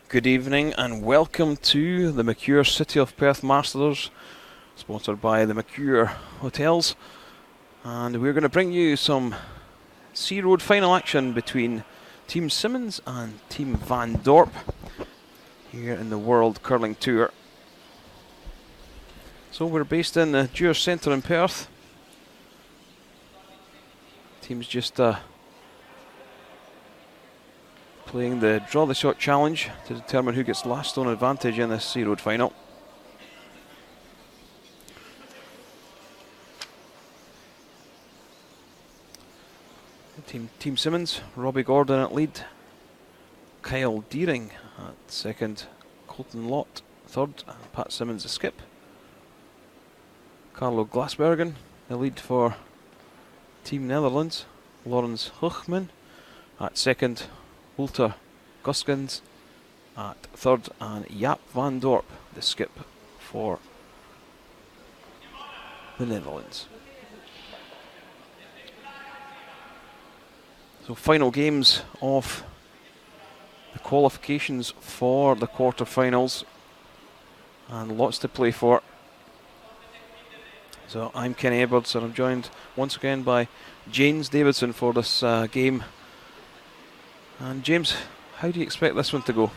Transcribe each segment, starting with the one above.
Good evening and welcome to the Mercure City of Perth Masters, sponsored by the Mercure Hotels, and we're going to bring you some Sea Road final action between Team Simmons and Team Van Dorp here in the World Curling Tour. So we're based in the Dewar Centre in Perth. Team's just playing the draw the shot challenge to determine who gets last stone advantage in this Sea Road final. Team Simmons, Robbie Gordon at lead, Kyle Deering at second, Colton Lott third, and Pat Simmons the skip. Carlo Glasbergen, the lead for Team Netherlands, Lawrence Hochman at second, Walter Guskens at third, and Jaap van Dorp, the skip for the Netherlands. So final games of the qualifications for the quarterfinals, and lots to play for. So I'm Kenny Edwards, and I'm joined once again by James Davidson for this game. And James, how do you expect this one to go?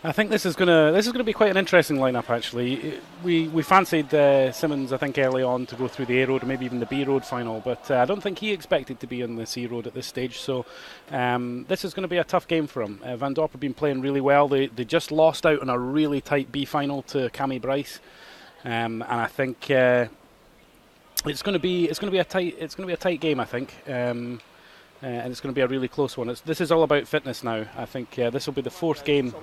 I think this is gonna be quite an interesting lineup. Actually, we fancied Simmons, I think, early on to go through the A Road or maybe even the B Road final, but I don't think he expected to be on the C Road at this stage. So this is going to be a tough game for him. Van Dorp have been playing really well. They just lost out on a really tight B final to Cammy Bryce, and I think it's going to be a tight game. I think. And it's going to be a really close one. This is all about fitness now. I think this will be the fourth game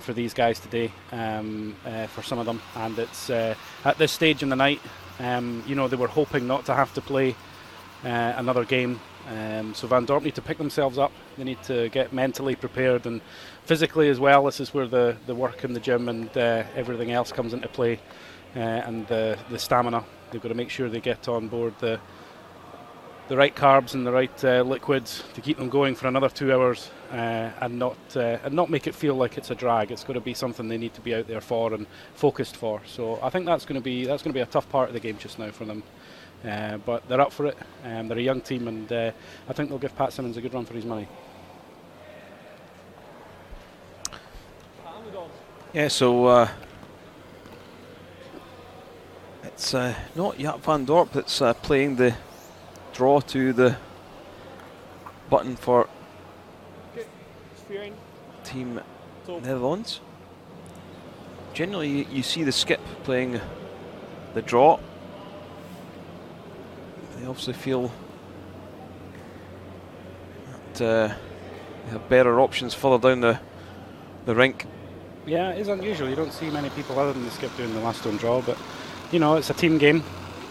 for these guys today, for some of them. And it's at this stage in the night, they were hoping not to have to play another game. So Van Dorp need to pick themselves up. They need to get mentally prepared and physically as well. This is where the work in the gym and everything else comes into play, and the stamina. They've got to make sure they get on board the right carbs and the right liquids to keep them going for another 2 hours, and not make it feel like it's a drag. It's got to be something they need to be out there for and focused for. So I think that's going to be a tough part of the game just now for them. But they're up for it. They're a young team, and I think they'll give Pat Simmons a good run for his money. Yeah, so it's not Jaap van Dorp that's playing the draw to the button for Team Netherlands. Generally, you see the skip playing the draw. They obviously feel that they have better options further down the rink. Yeah, it is unusual. You don't see many people other than the skip doing the last stone draw, but it's a team game.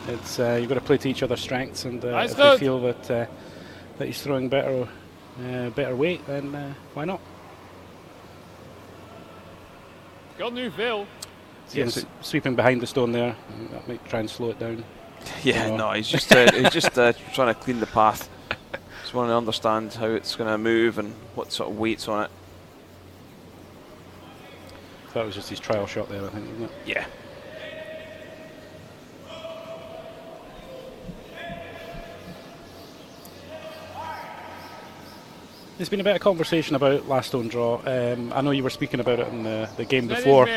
It's you've got to play to each other's strengths, and if they feel that he's throwing better weight, then why not? Got new Phil. Yes, sweeping behind the stone there. That might try and slow it down. Yeah, no, he's just trying to clean the path. Just want to understand how it's going to move and what sort of weight's on it. That was just his trial shot there, I think, wasn't it? Yeah. There's been a bit of conversation about last stone draw. I know you were speaking about it in the game before,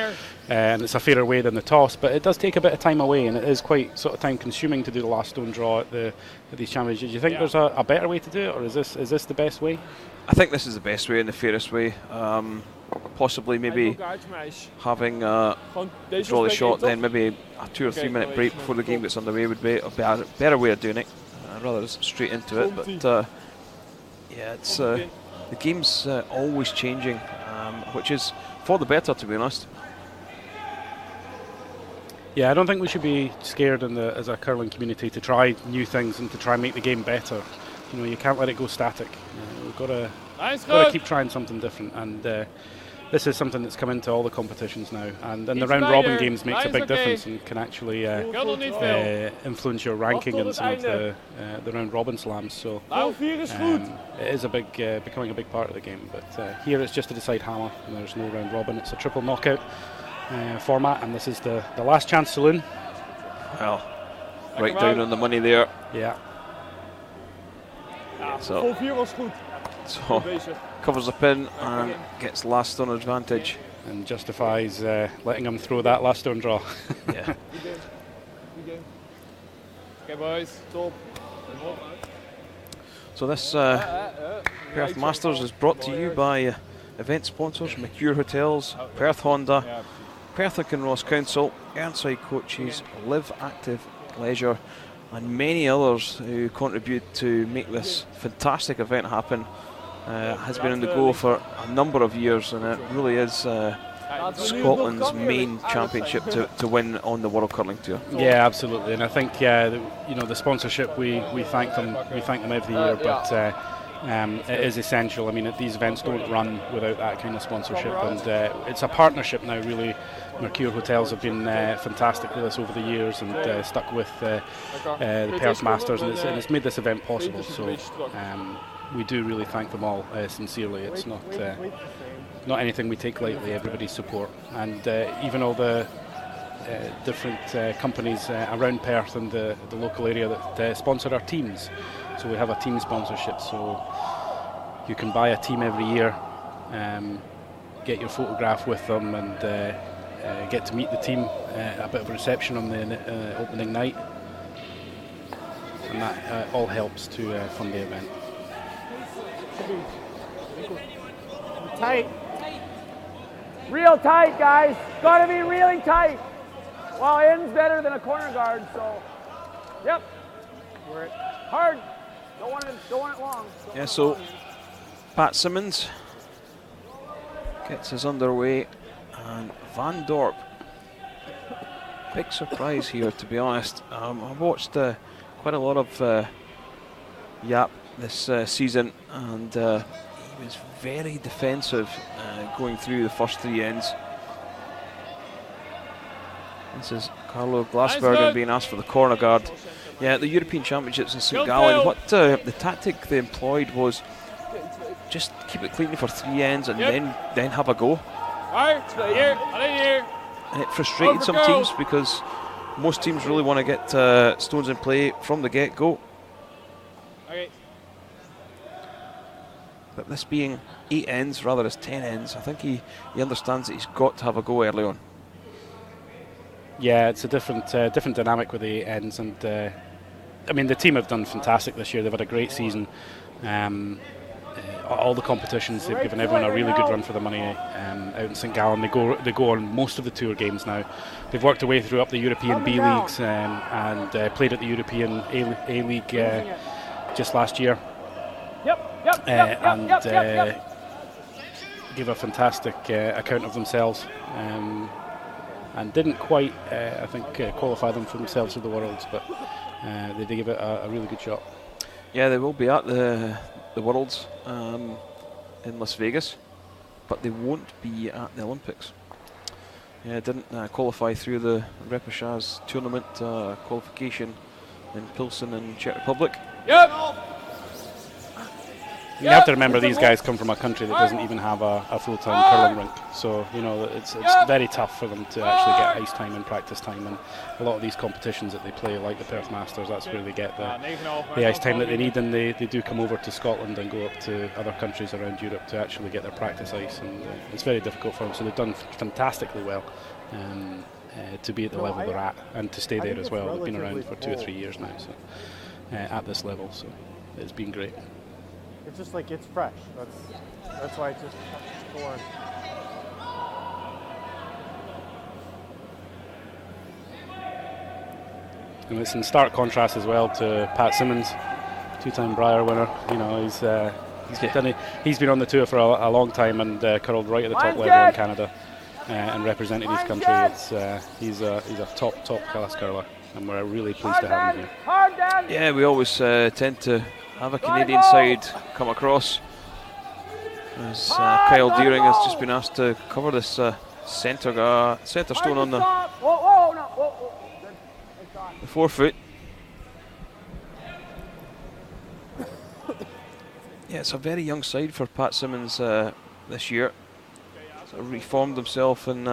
and it's a fairer way than the toss, but it does take a bit of time away, and it is quite sort of time consuming to do the last stone draw at these championships. Do you think there's a better way to do it, or is this the best way? I think this is the best way and the fairest way. Possibly maybe having draw the shot, then maybe a 2 or 3 minute break before the game gets underway would be a better way of doing it. Rather just straight into it, but yeah, it's the game's always changing, which is for the better, to be honest. Yeah, I don't think we should be scared as a curling community to try new things and to try and make the game better. You can't let it go static. We've got to keep trying something different, and this is something that's come into all the competitions now, and the round robin games makes a big difference and can actually influence your ranking in some of the round robin slams. So it is becoming a big part of the game. But here it's just to decide hammer, and there's no round robin. It's a triple knockout format, and this is the last chance saloon. Well, right down on the money there. Yeah. So covers the pin and gets last stone advantage. And justifies letting him throw that last stone draw. Yeah. Okay, boys. Dorp. So this Perth Masters is brought to you by event sponsors Mercure Hotels, Perth Honda, Perth and Ross Council, Earnside Coaches, Live Active Leisure, and many others who contribute to make this fantastic event happen. Has been on the go for a number of years, and it really is Scotland's main championship to win on the World Curling Tour. Yeah, absolutely, and I think the sponsorship we thank them every year, but it is essential. I mean, these events don't run without that kind of sponsorship, and it's a partnership now. Really, Mercure Hotels have been fantastic with us over the years, and stuck with the Perth Masters, and it's made this event possible. So we do really thank them all sincerely. It's not anything we take lightly. Everybody's support, and even all the different companies around Perth and the local area that sponsor our teams. So we have a team sponsorship, so you can buy a team every year, get your photograph with them, and get to meet the team, a bit of a reception on the opening night, and that all helps to fund the event. Tight. Real tight, guys. Gotta be really tight. Well, in's better than a corner guard, so yep. We're hard. Don't want it long. Yeah, so Pat Simmons gets us underway, and Van Dorp. Big surprise here, to be honest. I've watched quite a lot of Yap this season, and he was very defensive going through the first three ends. This is Carlo Glasbergen being asked for the corner guard. Yeah, the European Championships in St Gallen, what the tactic they employed was just keep it clean for three ends and then have a go. And it frustrated some teams because most teams really want to get stones in play from the get-go. But this being 8 ends rather as 10 ends, I think he understands that he's got to have a go early on. Yeah, it's a different dynamic with the ends, and I mean the team have done fantastic this year. They've had a great season. All the competitions, they've given everyone a really good run for the money out in St Gallen. They go on most of the tour games now. They've worked their way through up the European B leagues and played at the European A League just last year. And give a fantastic account of themselves. And didn't quite, I think, qualify them for themselves for the Worlds, but they did give it a really good shot. Yeah, they will be at the Worlds in Las Vegas, but they won't be at the Olympics. Yeah, didn't qualify through the repechage tournament qualification in Pilsen in Czech Republic. You have to remember these guys come from a country that doesn't even have a full-time curling rink, so it's very tough for them to actually get ice time and practice time, and a lot of these competitions that they play, like the Perth Masters, that's where they get the ice time that they need, and they do come over to Scotland and go up to other countries around Europe to actually get their practice ice, and it's very difficult for them, so they've done fantastically well to be at the level they're at, and to stay there as well. They've been around for 2 or 3 years now, so at this level, so it's been great. It's just like it's fresh. That's why it's just forward. And it's in stark contrast as well to Pat Simmons, 2-time Brier winner. He's been on the tour for a long time and curled right at the top level in Canada and represented his country. He's a top class curler, and we're really pleased to have him here. Yeah, we always tend to have a Canadian side come across. as Kyle Deering has just been asked to cover this centre stone on the 4 foot. Yeah, it's a very young side for Pat Simmons this year. Sort of reformed himself and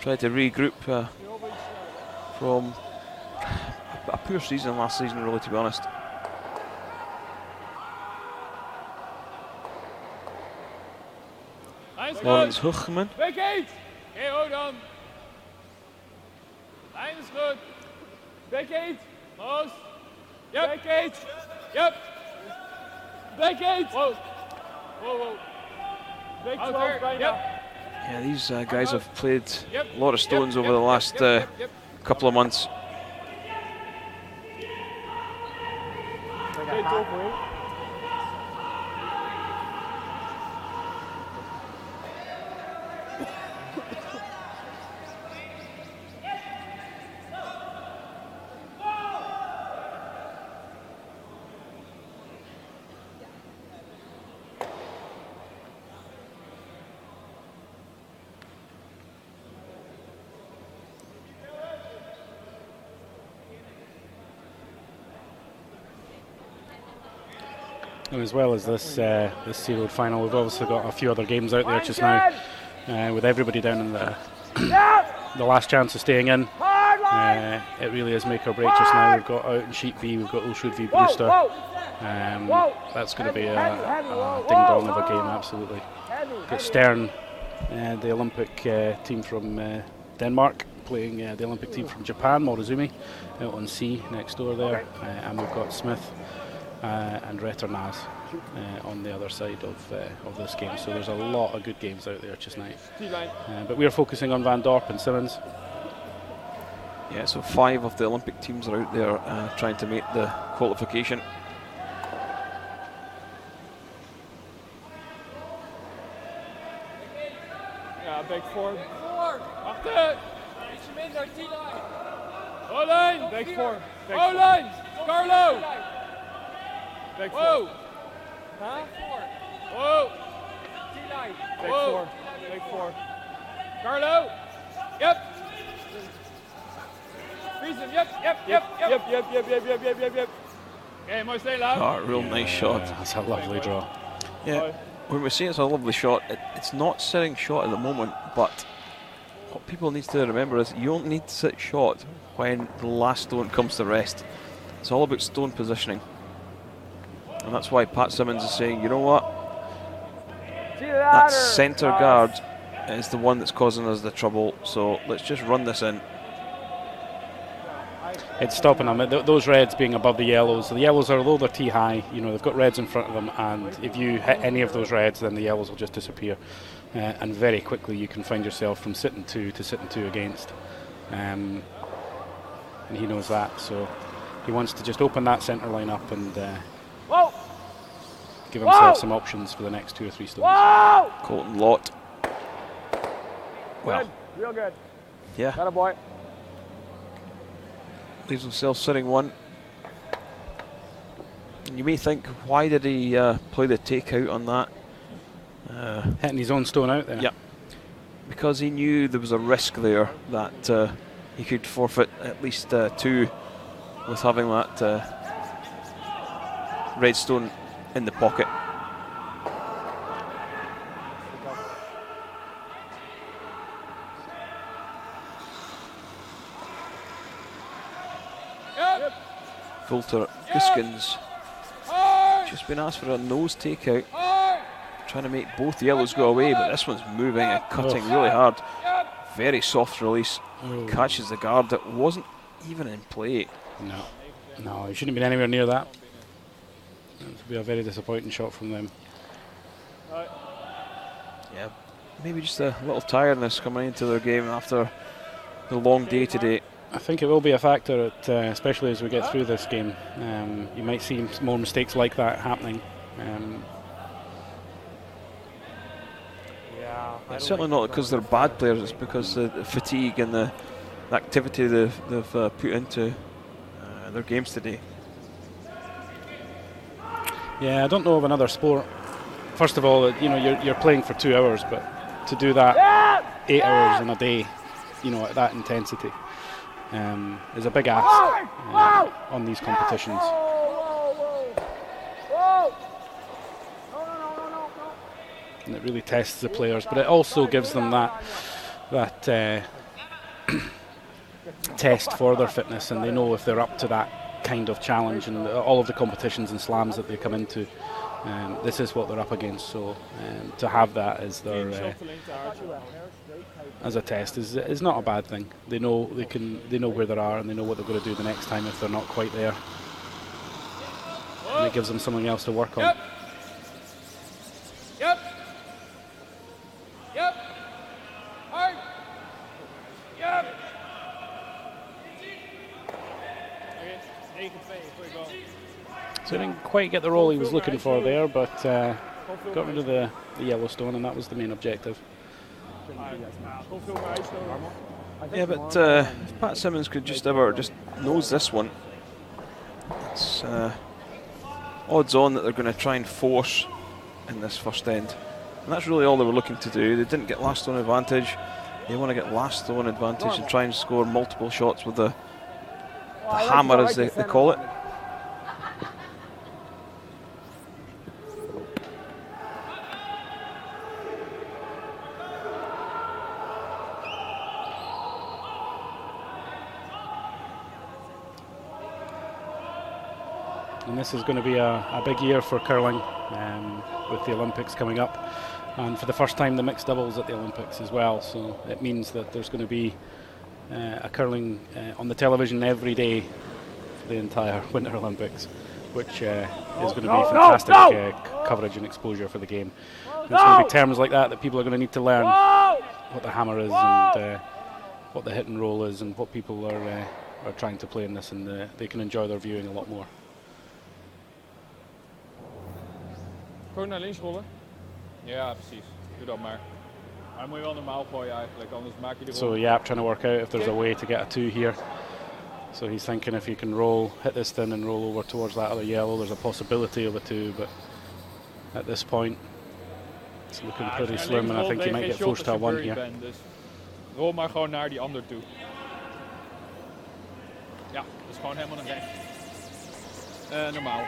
tried to regroup from a poor season last season, really, to be honest. Lawrence Hochman. Backgate! Okay, hold on. Line is good. Backgate. Close. Yep. Backgate. Yep. Backgate. Whoa. Whoa, whoa. Big 12 right now. Yeah, these guys have played a lot of stones over the last couple of months. And as well as this this Sea Road final, we've obviously got a few other games out there just now, with everybody down in the the last chance of staying in. It really is make or break just now. We've got out in Sheet V, we've got Ulshud v Brewster. That's going to be a ding dong of a game, absolutely. Got Stern, the Olympic team from Denmark, playing the Olympic team from Japan, Morozumi, out on C next door there, and we've got Smith and Returnaz on the other side of this game. So there's a lot of good games out there just now. But we are focusing on Van Dorp and Simmons. Yeah, so 5 of the Olympic teams are out there trying to make the qualification. Ja, back 4. Achter! Ietsje minder, T-line. O-line! Back 4. O-line! Carlo! Back 4. Whoa! Huh? 4. Whoa! T-line. Back 4. Back 4. Carlo! Yep! Freeze him, yep. Okay, mooi stay loud. Oh, real nice shot. That's a lovely draw. Yeah, when we say it's a lovely shot, it's not sitting shot at the moment, but what people need to remember is you don't need to sit shot when the last stone comes to rest. It's all about stone positioning. And that's why Pat Simmons is saying, you know what? That centre guard is the one that's causing us the trouble, so let's just run this in. It's stopping them. Those reds being above the yellows. The yellows are, although they're tee high, you know, they've got reds in front of them, and if you hit any of those reds, then the yellows will just disappear. And very quickly you can find yourself from sitting 2 to sitting 2 against. And he knows that, so he wants to just open that centre line up and give himself some options for the next 2 or 3 stones. Whoa! Colton Lott. Well, good. Real good. Yeah. Got a boy. Leaves himself sitting 1. And you may think, why did he play the takeout on that? Hitting his own stone out there. Yeah. Because he knew there was a risk there that he could forfeit at least 2 with having that red stone in the pocket. Fulter Iskins just been asked for a nose takeout, trying to make both yellows go away, but this one's moving and cutting really hard. Very soft release, catches the guard that wasn't even in play. No, he shouldn't have been anywhere near that. It would be a very disappointing shot from them. Yeah, maybe just a little tiredness coming into their game after the long day today. I think it will be a factor, especially as we get through this game. You might see more mistakes like that happening. It's certainly not because they're bad players, it's because the fatigue and the activity they've put into their games today. Yeah, I don't know of another sport first of all, you're playing for 2 hours, but to do that 8 hours in a day, at that intensity, is a big ask on these competitions. And it really tests the players, but it also gives them that test for their fitness, and they know if they're up to that kind of challenge. And all of the competitions and slams that they come into, this is what they're up against. So to have that as their as a test is not a bad thing. They know where they are, and they know what they're going to do the next time if they're not quite there. And it gives them something else to work on. Yep. Hard. Yep. So he didn't quite get the roll he was looking for there, but got rid of the Yellowstone, and that was the main objective. Yeah, but if Pat Simmons could just nose this one, it's odds on that they're going to try and force in this first end. And that's really all they were looking to do. They didn't get last stone advantage. They want to get last stone advantage and try and score multiple shots with the hammer, as they call it. And this is going to be a big year for curling, with the Olympics coming up, and for the first time the mixed doubles at the Olympics as well. So it means that there's going to be a curling on the television every day for the entire Winter Olympics, which is going to be fantastic coverage and exposure for the game. There's going to be terms like that people are going to need to learn what the hammer is and what the hit and roll is and what people are trying to play in this, and they can enjoy their viewing a lot more. Gewoon naar links rollen. Ja, precies. Doe dat maar. Maar dan moet je wel normaal gooien eigenlijk, anders maak je de rol. So Yap trying to work out if there's a way to get a 2 here. So he's thinking if he can hit this thin and roll over towards that other yellow, there's a possibility of a 2, but at this point it's looking pretty slim, and I think he might get forced to a 1 here. Dus rol maar gewoon naar die ander toe. Ja, dat is gewoon helemaal naar rechts. Normaal.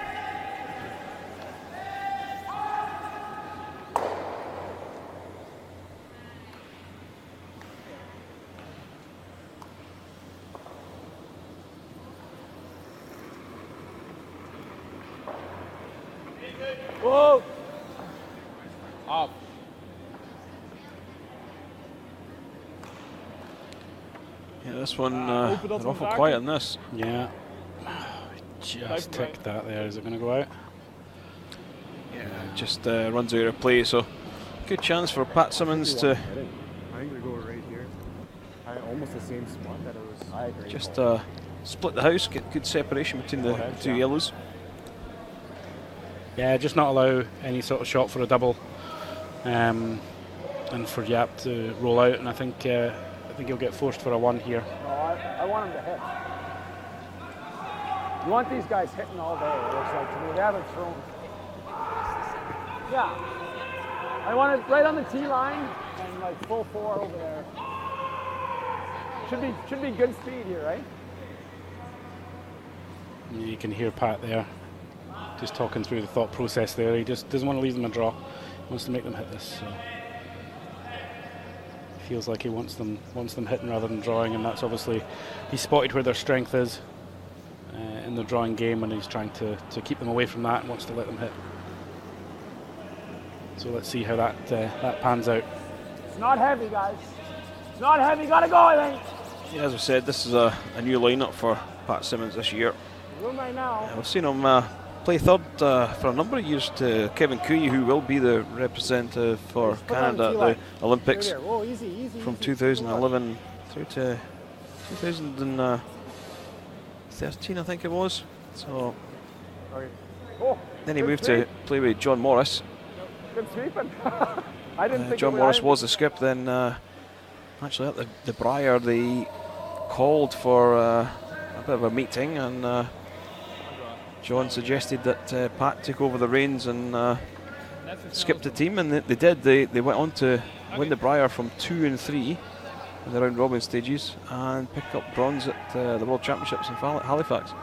Whoa! Up. Yeah, this one, they're awful quiet on this. Yeah. Just ticked that there. Is it going to go out? Yeah, just runs out of play, so good chance for Pat Simmons to I think they go right here. Almost the same spot that it was. I agree. just split the house, get good separation between the 2 yellows. Yeah, just not allow any sort of shot for a double, and for Yap to roll out. And I think he'll get forced for a 1 here. No, I want him to hit. You want these guys hitting all day, it looks like to me. They haven't thrown. Yeah. I want it right on the tee line and like full 4 over there. Should be good speed here, right? You can hear Pat there, just talking through the thought process there. He just doesn't want to leave them a draw. He wants to make them hit this. So he feels like he wants them hitting rather than drawing, and that's obviously, he spotted where their strength is in the drawing game, and he's trying to keep them away from that and wants to let them hit. So let's see how that pans out. It's not heavy, guys. It's not heavy. Gotta go, I think. Yeah, as I said, this is a new lineup for Pat Simmons this year. Room right now. We've seen him play third for a number of years to Kevin Cooey, who will be the representative for Canada at the Olympics from 2011 through to 2013, I think it was. So then he moved to play with John Morris. Good sweeping. I didn't think John Morris was the skip. Then actually at the Briar, they called for a bit of a meeting, and John suggested that Pat took over the reins and skipped a team, and they did. They went on to win the Briar from 2 and 3 in the round robin stages and pick up bronze at the World Championships in Halifax.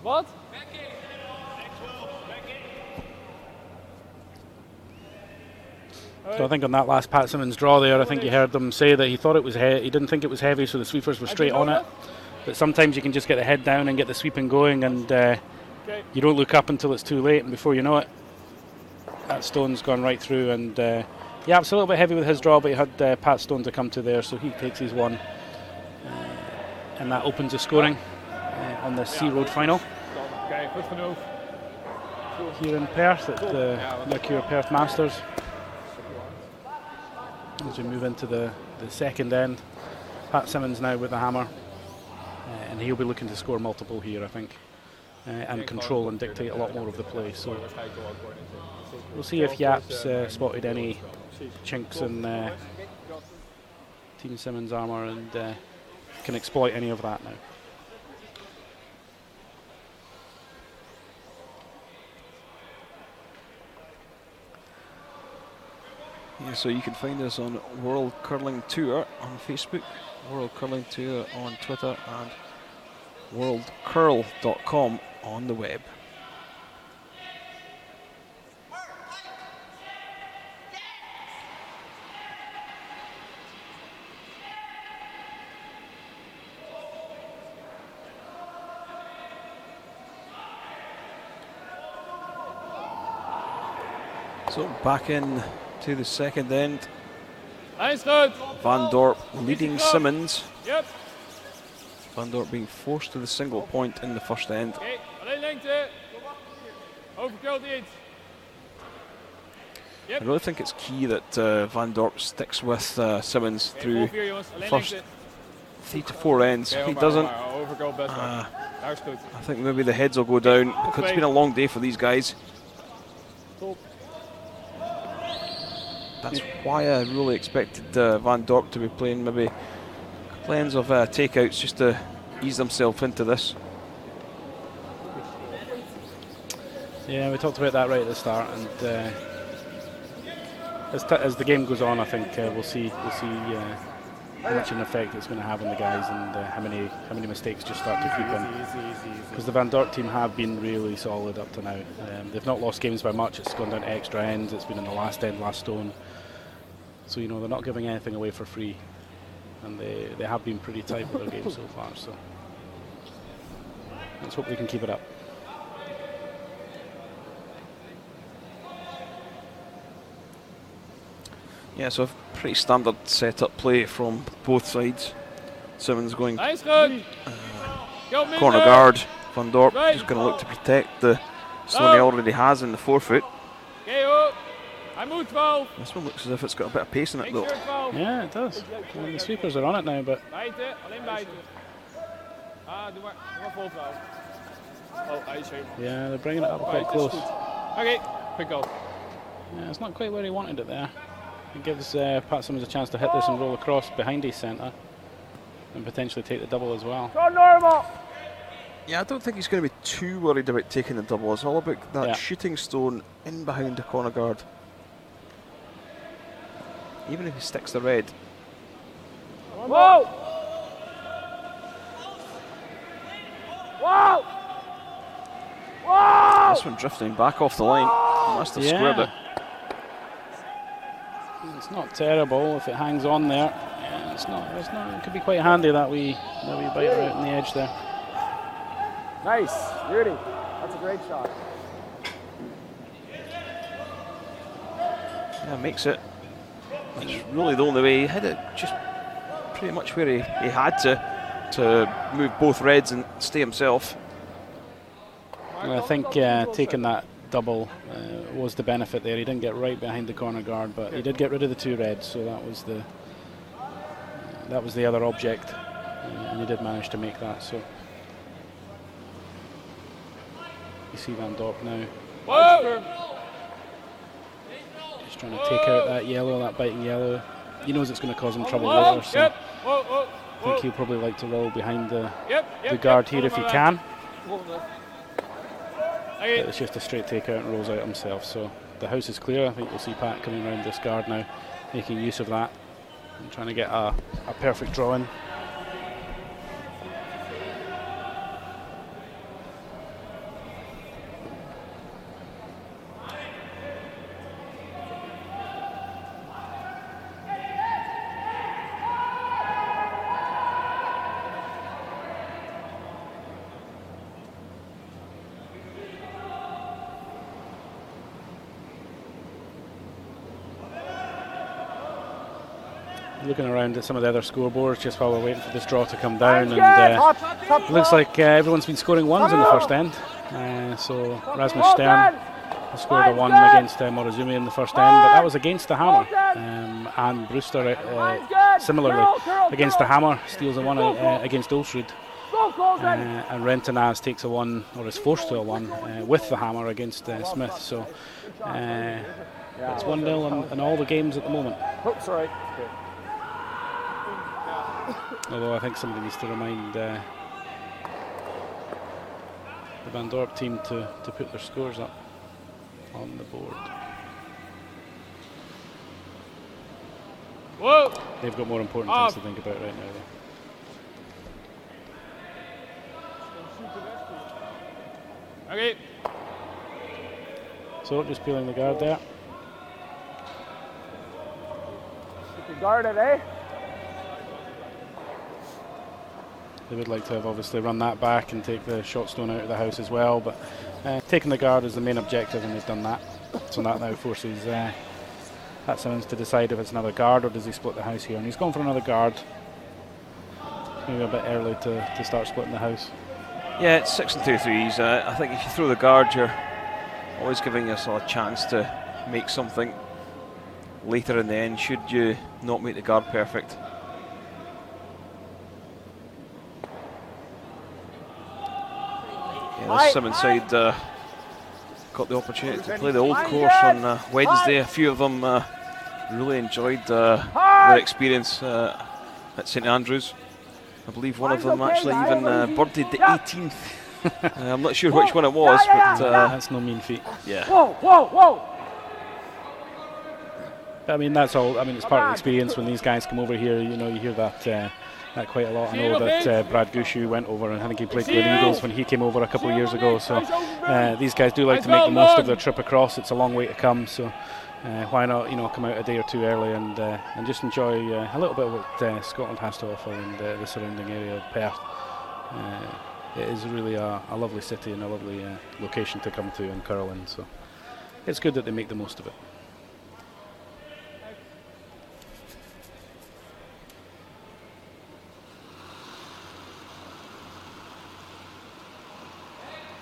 What? So I think on that last Pat Simmons draw there, I think you heard them say that he thought it was he didn't think it was heavy, so the sweepers were straight on it. But sometimes you can just get the head down and get the sweeping going, and you don't look up until it's too late, and before you know it, that stone's gone right through. And yeah, it's a little bit heavy with his draw, but he had Pat Stone to come to there, so he takes his one, and that opens the scoring on the Sea Road final here in Perth at the Mercure Perth Masters. As we move into the second end, Pat Simmons now with the hammer, and he'll be looking to score multiple here, I think, and control and dictate a lot more of the play. So we'll see if Yap's spotted any chinks in Team Simmons' armour and can exploit any of that now. Yeah, so you can find us on World Curling Tour on Facebook, World Curling Tour on Twitter, and worldcurl.com on the web. So back in to the second end. Nice, good. Van Dorp leading Simmons. Yep. Van Dorp being forced to the single point in the first end. Okay, alleen lengte. Overkill niet. I really think it's key that Van Dorp sticks with Simmons through the first 3 to 4 ends. If he doesn't, I think maybe the heads will go down, because it's been a long day for these guys. That's why I really expected Van Dorp to be playing maybe a couple ends of takeouts just to ease themselves into this. Yeah, we talked about that right at the start, and as the game goes on, I think we'll see how much an effect it's going to have on the guys, and how many mistakes just start to creep in. Because the Van Dorp team have been really solid up to now. They've not lost games by much. It's gone down to extra ends. It's been in the last end, last stone. So you know they're not giving anything away for free, and they have been pretty tight with their game so far. So let's hope they can keep it up. Yeah, so a pretty standard setup play from both sides. Simmons going Nice, good. corner guard. Van Dorp just going to look to protect the stone he already has in the forefoot. This one looks as if it's got a bit of pace in it though. Yeah, it does. The sweepers are on it now, but yeah, they're bringing it up quite close. Okay, quick go. Yeah, it's not quite where he wanted it there. It gives Pat Simmons a chance to hit this and roll across behind his centre and potentially take the double as well. Go normal. Yeah, I don't think he's going to be too worried about taking the double. It's all about that shooting stone in behind the corner guard. Even if he sticks the red. Whoa! Whoa! Whoa! This one drifting back off the line. Must have squared it. It's not terrible if it hangs on there. Yeah, it's not. It could be quite handy that we bite right on the edge there. Nice, Rudy. That's a great shot. Yeah, makes it. It's really the only way. He hit it just pretty much where he had to move both reds and stay himself. And I think taking that double was the benefit there. He didn't get right behind the corner guard, but he did get rid of the 2 reds, so that was the other object, and he did manage to make that. So you see Van Dorp now. Whoa! Just trying to take out that yellow, that biting yellow. He knows it's going to cause him trouble later, so I think he'll probably like to roll behind the guard here if he can. But it's just a straight takeout and rolls out himself, so the house is clear. I think you'll see Pat coming around this guard now, making use of that and trying to get a perfect draw in. Looking around at some of the other scoreboards just while we're waiting for this draw to come down, and it looks like everyone's been scoring ones in the first end. So Rasmus Stern has scored a 1 against Morozumi in the first end, but that was against the hammer. And Brewster, similarly, against the hammer, steals a 1 against Ulsrud. And Rentanaz takes a 1, or is forced to a 1, with the hammer against Smith. So it's 1-0 in all the games at the moment. Oh, sorry. Although I think somebody needs to remind the Van Dorp team to put their scores up on the board. Whoa! They've got more important things to think about right now, though. Okay. So just peeling the guard there. Keep you guarded, eh? They would like to have obviously run that back and take the shot stone out of the house as well, but taking the guard is the main objective, and they've done that. So that now forces Pat Simmons to decide if it's another guard or does he split the house here. And he's gone for another guard. Maybe a bit early to start splitting the house. Yeah, it's 6 and 2 threes. I think if you throw the guard, you're always giving yourself a chance to make something later in the end, should you not make the guard perfect. This Simmons side got the opportunity to play the old course on Wednesday. A few of them really enjoyed their experience at St Andrews. I believe one of them actually even birdied the 18th. I'm not sure which one it was, but that's no mean feat. Yeah. Whoa, whoa, whoa! I mean, that's all. I mean, it's part of the experience when these guys come over here. You know, you hear that quite a lot. I know that Brad Gushu went over, and I think he played Glen Eagles when he came over a couple of years ago. So these guys do like to make the most of their trip across. It's a long way to come, so why not, come out a day or two early and just enjoy a little bit of what Scotland has to offer and the surrounding area of Perth. It is really a lovely city and a lovely location to come to in curling. So it's good that they make the most of it.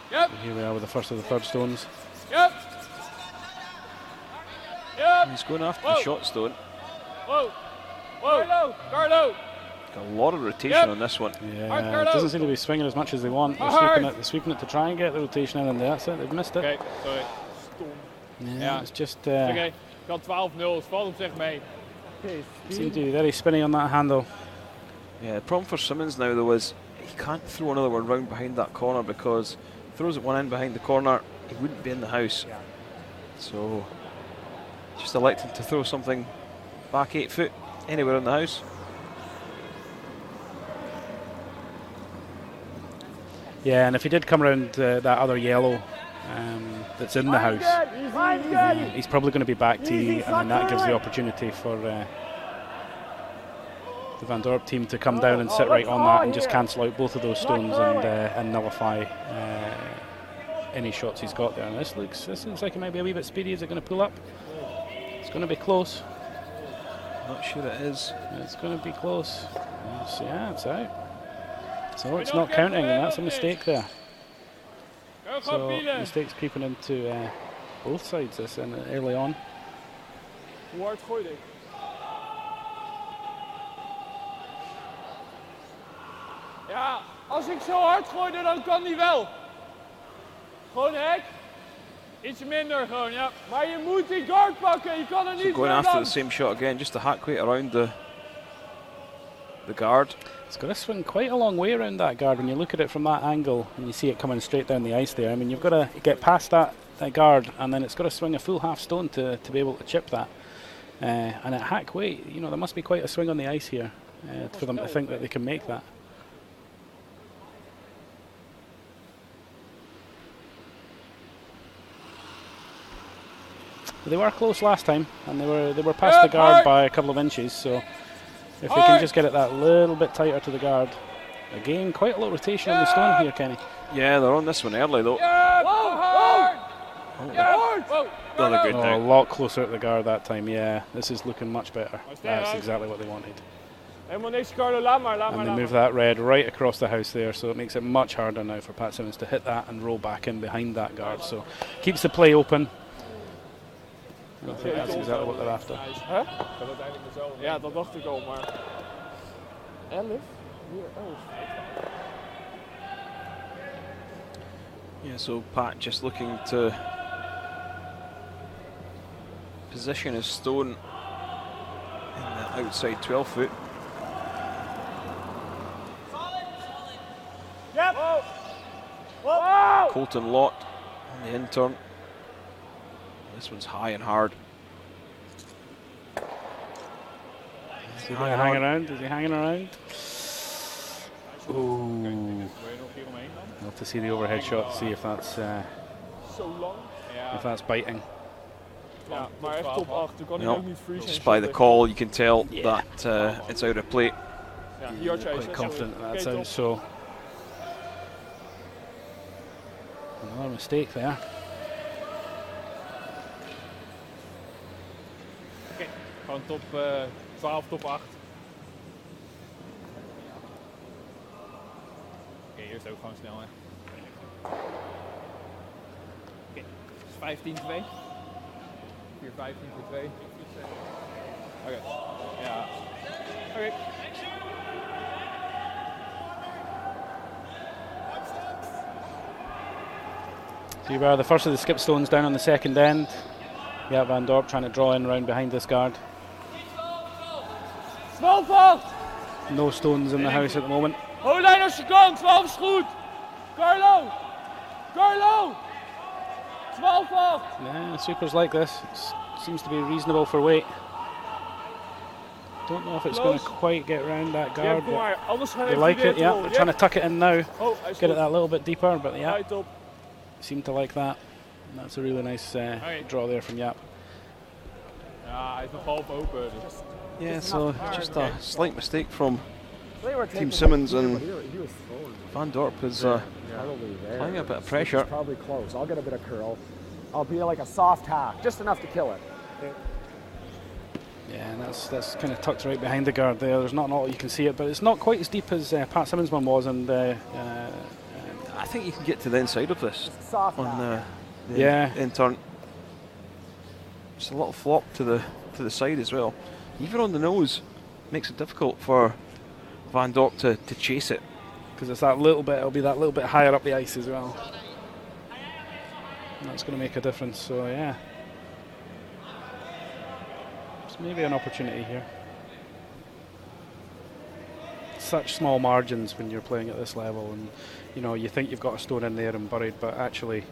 Yep. So here we are with the first of the third stones. Yep. Yep. He's going after the shot stone. Whoa. Whoa. Guard Got a lot of rotation on this one. Yeah, it doesn't seem to be swinging as much as they want. They're sweeping it to try and get the rotation in, and that's it. They've missed it. Okay, sorry. Yeah, it's just. Okay, got 12-0. Valt op zich mee. Seemed to be very spinny on that handle. Yeah, the problem for Simmons now though is he can't throw another one round behind that corner, because throws it one in behind the corner, he wouldn't be in the house. So just electing to throw something back 8 foot anywhere in the house. Yeah, and if he did come around that other yellow that's in the house, he's probably going to be back tee, and then that gives the opportunity for the Van Dorp team to come down and sit right on that and just cancel out both of those stones and nullify any shots he's got there. And this looks like it might be a wee bit speedy. Is it going to pull up? It's going to be close. Not sure it is. It's going to be close. Yeah, it's out. So it's not counting, and that's a mistake there. So mistakes creeping into both sides this and early on. Hoe hard gooide ik? Ja, als ik zo hard gooide, dan kan die wel. Gewoon hek. Iets minder gewoon, ja. Maar je moet die guard pakken, je kan er niet Going after the same shot again, just a hack weight around the guard. It's got to swing quite a long way around that guard when you look at it from that angle and you see it coming straight down the ice there. I mean, you've got to get past that guard, and then it's got to swing a full half stone to be able to chip that. And at hack weight, you know, there must be quite a swing on the ice here for them to think that they can make that. They were close last time, and they were past the guard by a couple of inches. So if they can just get it that little bit tighter to the guard, again, quite a lot of rotation on the stone here, Kenny. Yeah, they're on this one early though. Another good A lot closer at the guard that time. Yeah, this is looking much better. That's exactly what they wanted. And they move that red right across the house there, so it makes it much harder now for Pat Simmons to hit that and roll back in behind that guard. So keeps the play open. I think that's exactly what they're after. Ja, dat dacht ik al, maar 11? Hier 11. Yeah, so Pat just looking to position his stone in the outside 12 foot. Yep. Whoa. Colton Lott on the intern. This one's high and hard. Is he hanging around? Is he hanging around? Ooh. I'll have to see the overhead shot to see if that's biting. Ja, maar echt top 8. Toen kan hij ook niet freezen. Just by the call, you can tell that it's out of play. Ja, hier quite confident that's out. So another mistake there. Oké, gewoon top 12, top 8. Oké, hier is het ook gewoon snel, hè. Oké, 15-2. 4-15 voor 2. Oké, ja. Oké. So you are the first of the skip stones down on the second end. Yeah, Van Dorp trying to draw in round behind this guard. No stones in the house at the moment. Holijn als je kan, 12 is goed. Carlo! 12 off! Yeah, supers like this. It seems to be reasonable for weight. Don't know if it's going to quite get around that guard. They like it, yeah. They're trying to tuck it in now. Get it that little bit deeper, but yeah. Seem to like that. And that's a really nice draw there from Jaap. Ja, hij is nog half open. Yeah, so just a slight mistake from Team Simmons, and Van Dorp is applying a bit of pressure. Probably close. I'll get a bit of curl. I'll be like a soft hack, just enough to kill it. Yeah, and that's kind of tucked right behind the guard there. There's not all you can see it, but it's not quite as deep as Pat Simmons' one was. And I think you can get to the inside of this Soft on the intern. Just a little flop to the side as well. Even on the nose, makes it difficult for Van Dorp to chase it. Because it's that little bit, it'll be that little bit higher up the ice as well. And that's going to make a difference, so yeah. There's maybe an opportunity here. Such small margins when you're playing at this level, and you know, you think you've got a stone in there and buried, but actually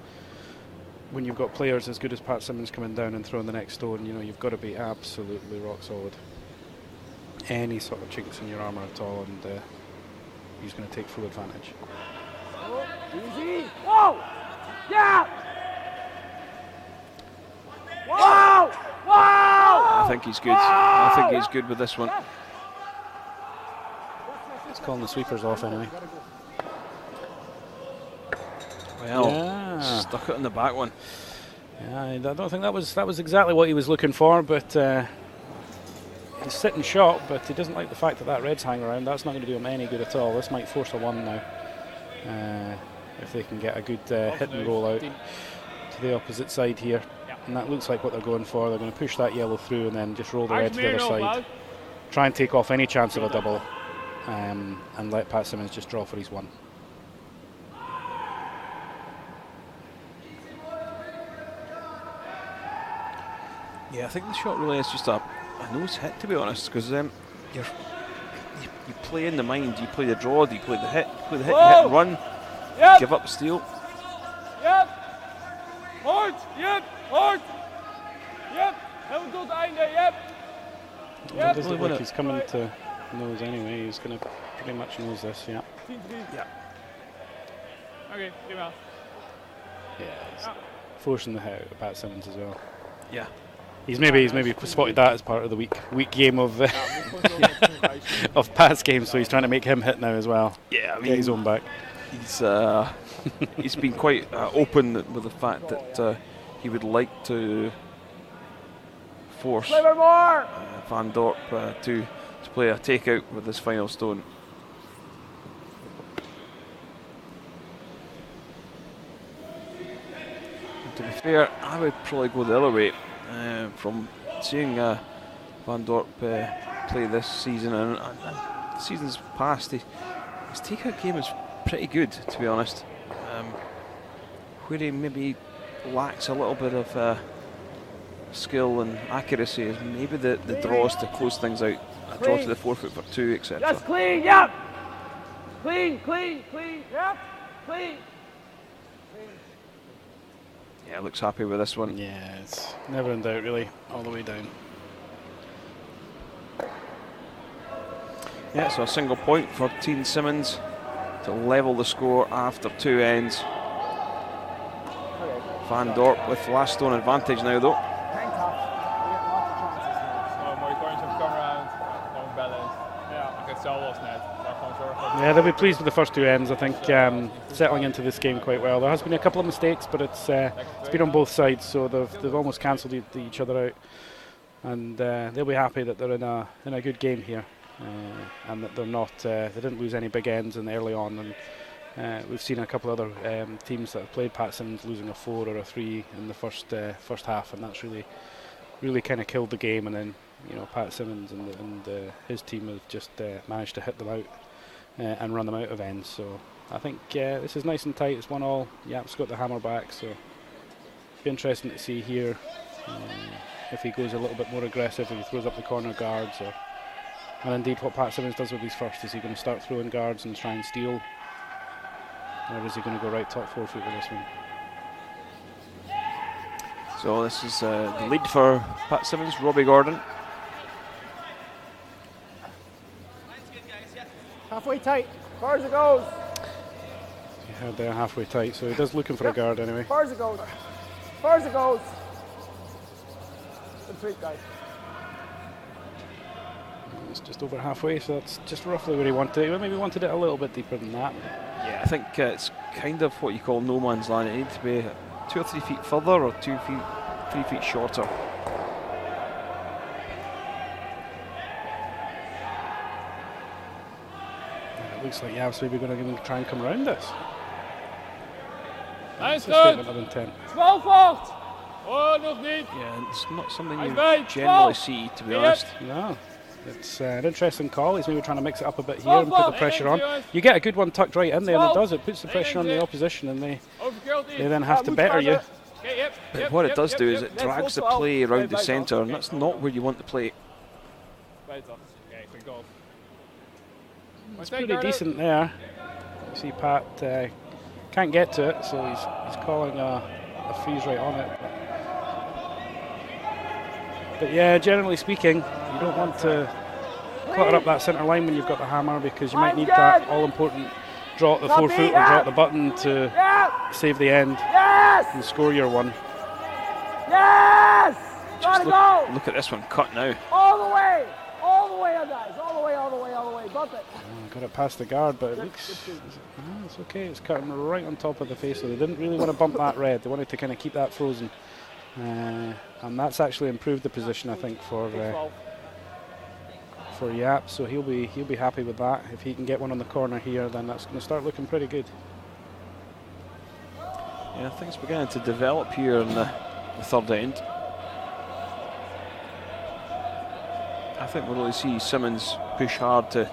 when you've got players as good as Pat Simmons coming down and throwing the next stone, you know, you've got to be absolutely rock solid. Any sort of chinks in your armour at all, and he's going to take full advantage. Easy. Whoa! Yeah! Whoa! Whoa! I think he's good. I think he's good with this one. It's calling the sweepers off anyway. Well, stuck it in the back one. Yeah, I don't think that was exactly what he was looking for, but he's sitting shot, but he doesn't like the fact that red's hanging around. That's not going to do him any good at all. This might force a one now, if they can get a good hit and roll out to the opposite side here. And that looks like what they're going for. They're going to push that yellow through and then just roll the red to the other side. Try and take off any chance of a double, and let Pat Simmons just draw for his one. Yeah, I think the shot really is just a nose hit, to be honest, because you play in the mind. You play the draw, do you play the hit? You play the hit, you hit and run. Yep. Give up the steal. Yep. Hard. Yep. Hard. Yep. Heel goed einde. Yep. Well, it doesn't look like he's coming to nose anyway. He's going to pretty much nose this, yeah. 10-3. Yeah. Oké, prima. Yeah, he's forcing the hit out of Pat Simmons as well. Yeah. He's maybe spotted that as part of the week game of of Pat's game, so he's trying to make him hit now as well. Yeah, I mean, get his own back. He's been quite open with the fact that he would like to force Van Dorp to play a takeout with this final stone. To be fair, I would probably go the other way. From seeing Van Dorp play this season and seasons past, his takeout game is pretty good, to be honest. Where he maybe lacks a little bit of skill and accuracy is maybe the draws to close things out, a draw to the 4 foot for 2, etc. Just clean, yep. Clean, yep. Clean. Yeah, looks happy with this one. Yeah, it's never in doubt, really, all the way down. Yeah, so a single point for Team Simmons to level the score after 2 ends. Van Dorp with last stone advantage now, though. Mooie coins have come around. Don't balance. Yeah. Okay, so was net. Yeah, they'll be pleased with the first 2 ends. I think settling into this game quite well. There has been a couple of mistakes, but it's been on both sides, so they've almost cancelled each other out, and they'll be happy that they're in a good game here, and that they're not they didn't lose any big ends in early on. And we've seen a couple of other teams that have played Pat Simmons losing a 4 or a 3 in the first half, and that's really kind of killed the game. And then Pat Simmons and his team have just managed to hit them out. And run them out of ends, so I think this is nice and tight. It's 1-1. Yap's got the hammer back, so be interesting to see here if he goes a little bit more aggressive, if he throws up the corner guards, and indeed what Pat Simmons does with his first. Is he going to start throwing guards and try and steal, or is he going to go right top 4 foot with this one? So this is the lead for Pat Simmons, Robbie Gordon. Halfway tight. Far as it goes. He had there halfway tight, so he does looking for a guard anyway. Far as it goes. Far as it goes. Good sweep, guys. It's just over halfway, so that's just roughly where he wanted it. He maybe wanted it a little bit deeper than that. Yeah, I think it's kind of what you call no man's land. It needs to be 2 or 3 feet further or 3 feet shorter. Looks like Yap's maybe going to try and come around this. Nice statement of intent. 12 vocht! Oh, nog niet. Yeah, it's not something you Right, generally see, to be honest. No, it's an interesting call. He's maybe trying to mix it up a bit here and put the pressure on. You get a good one tucked right in there, and it does. It puts the pressure on the opposition, and they then have to better you. But what it does do is it drags the play around the centre, and that's not where you want the play. It's pretty decent there. You see Pat can't get to it, so he's calling a freeze right on it. But yeah, generally speaking, you don't want to clutter up that centre line when you've got the hammer, because you might need that all-important draw at the 4 foot or draw at the button to save the end and score your one. Yes! Just look at this one cut now. All the way, guys, all the way. Bump it. Got it past the guard, but it looks it's okay. It's cutting right on top of the face, so they didn't really want to bump that red. They wanted to kind of keep that frozen, and that's actually improved the position, I think, for Yap. So he'll be happy with that. If he can get one on the corner here, then that's going to start looking pretty good. Yeah, things beginning to develop here in the third end. I think we'll really see Simmons push hard to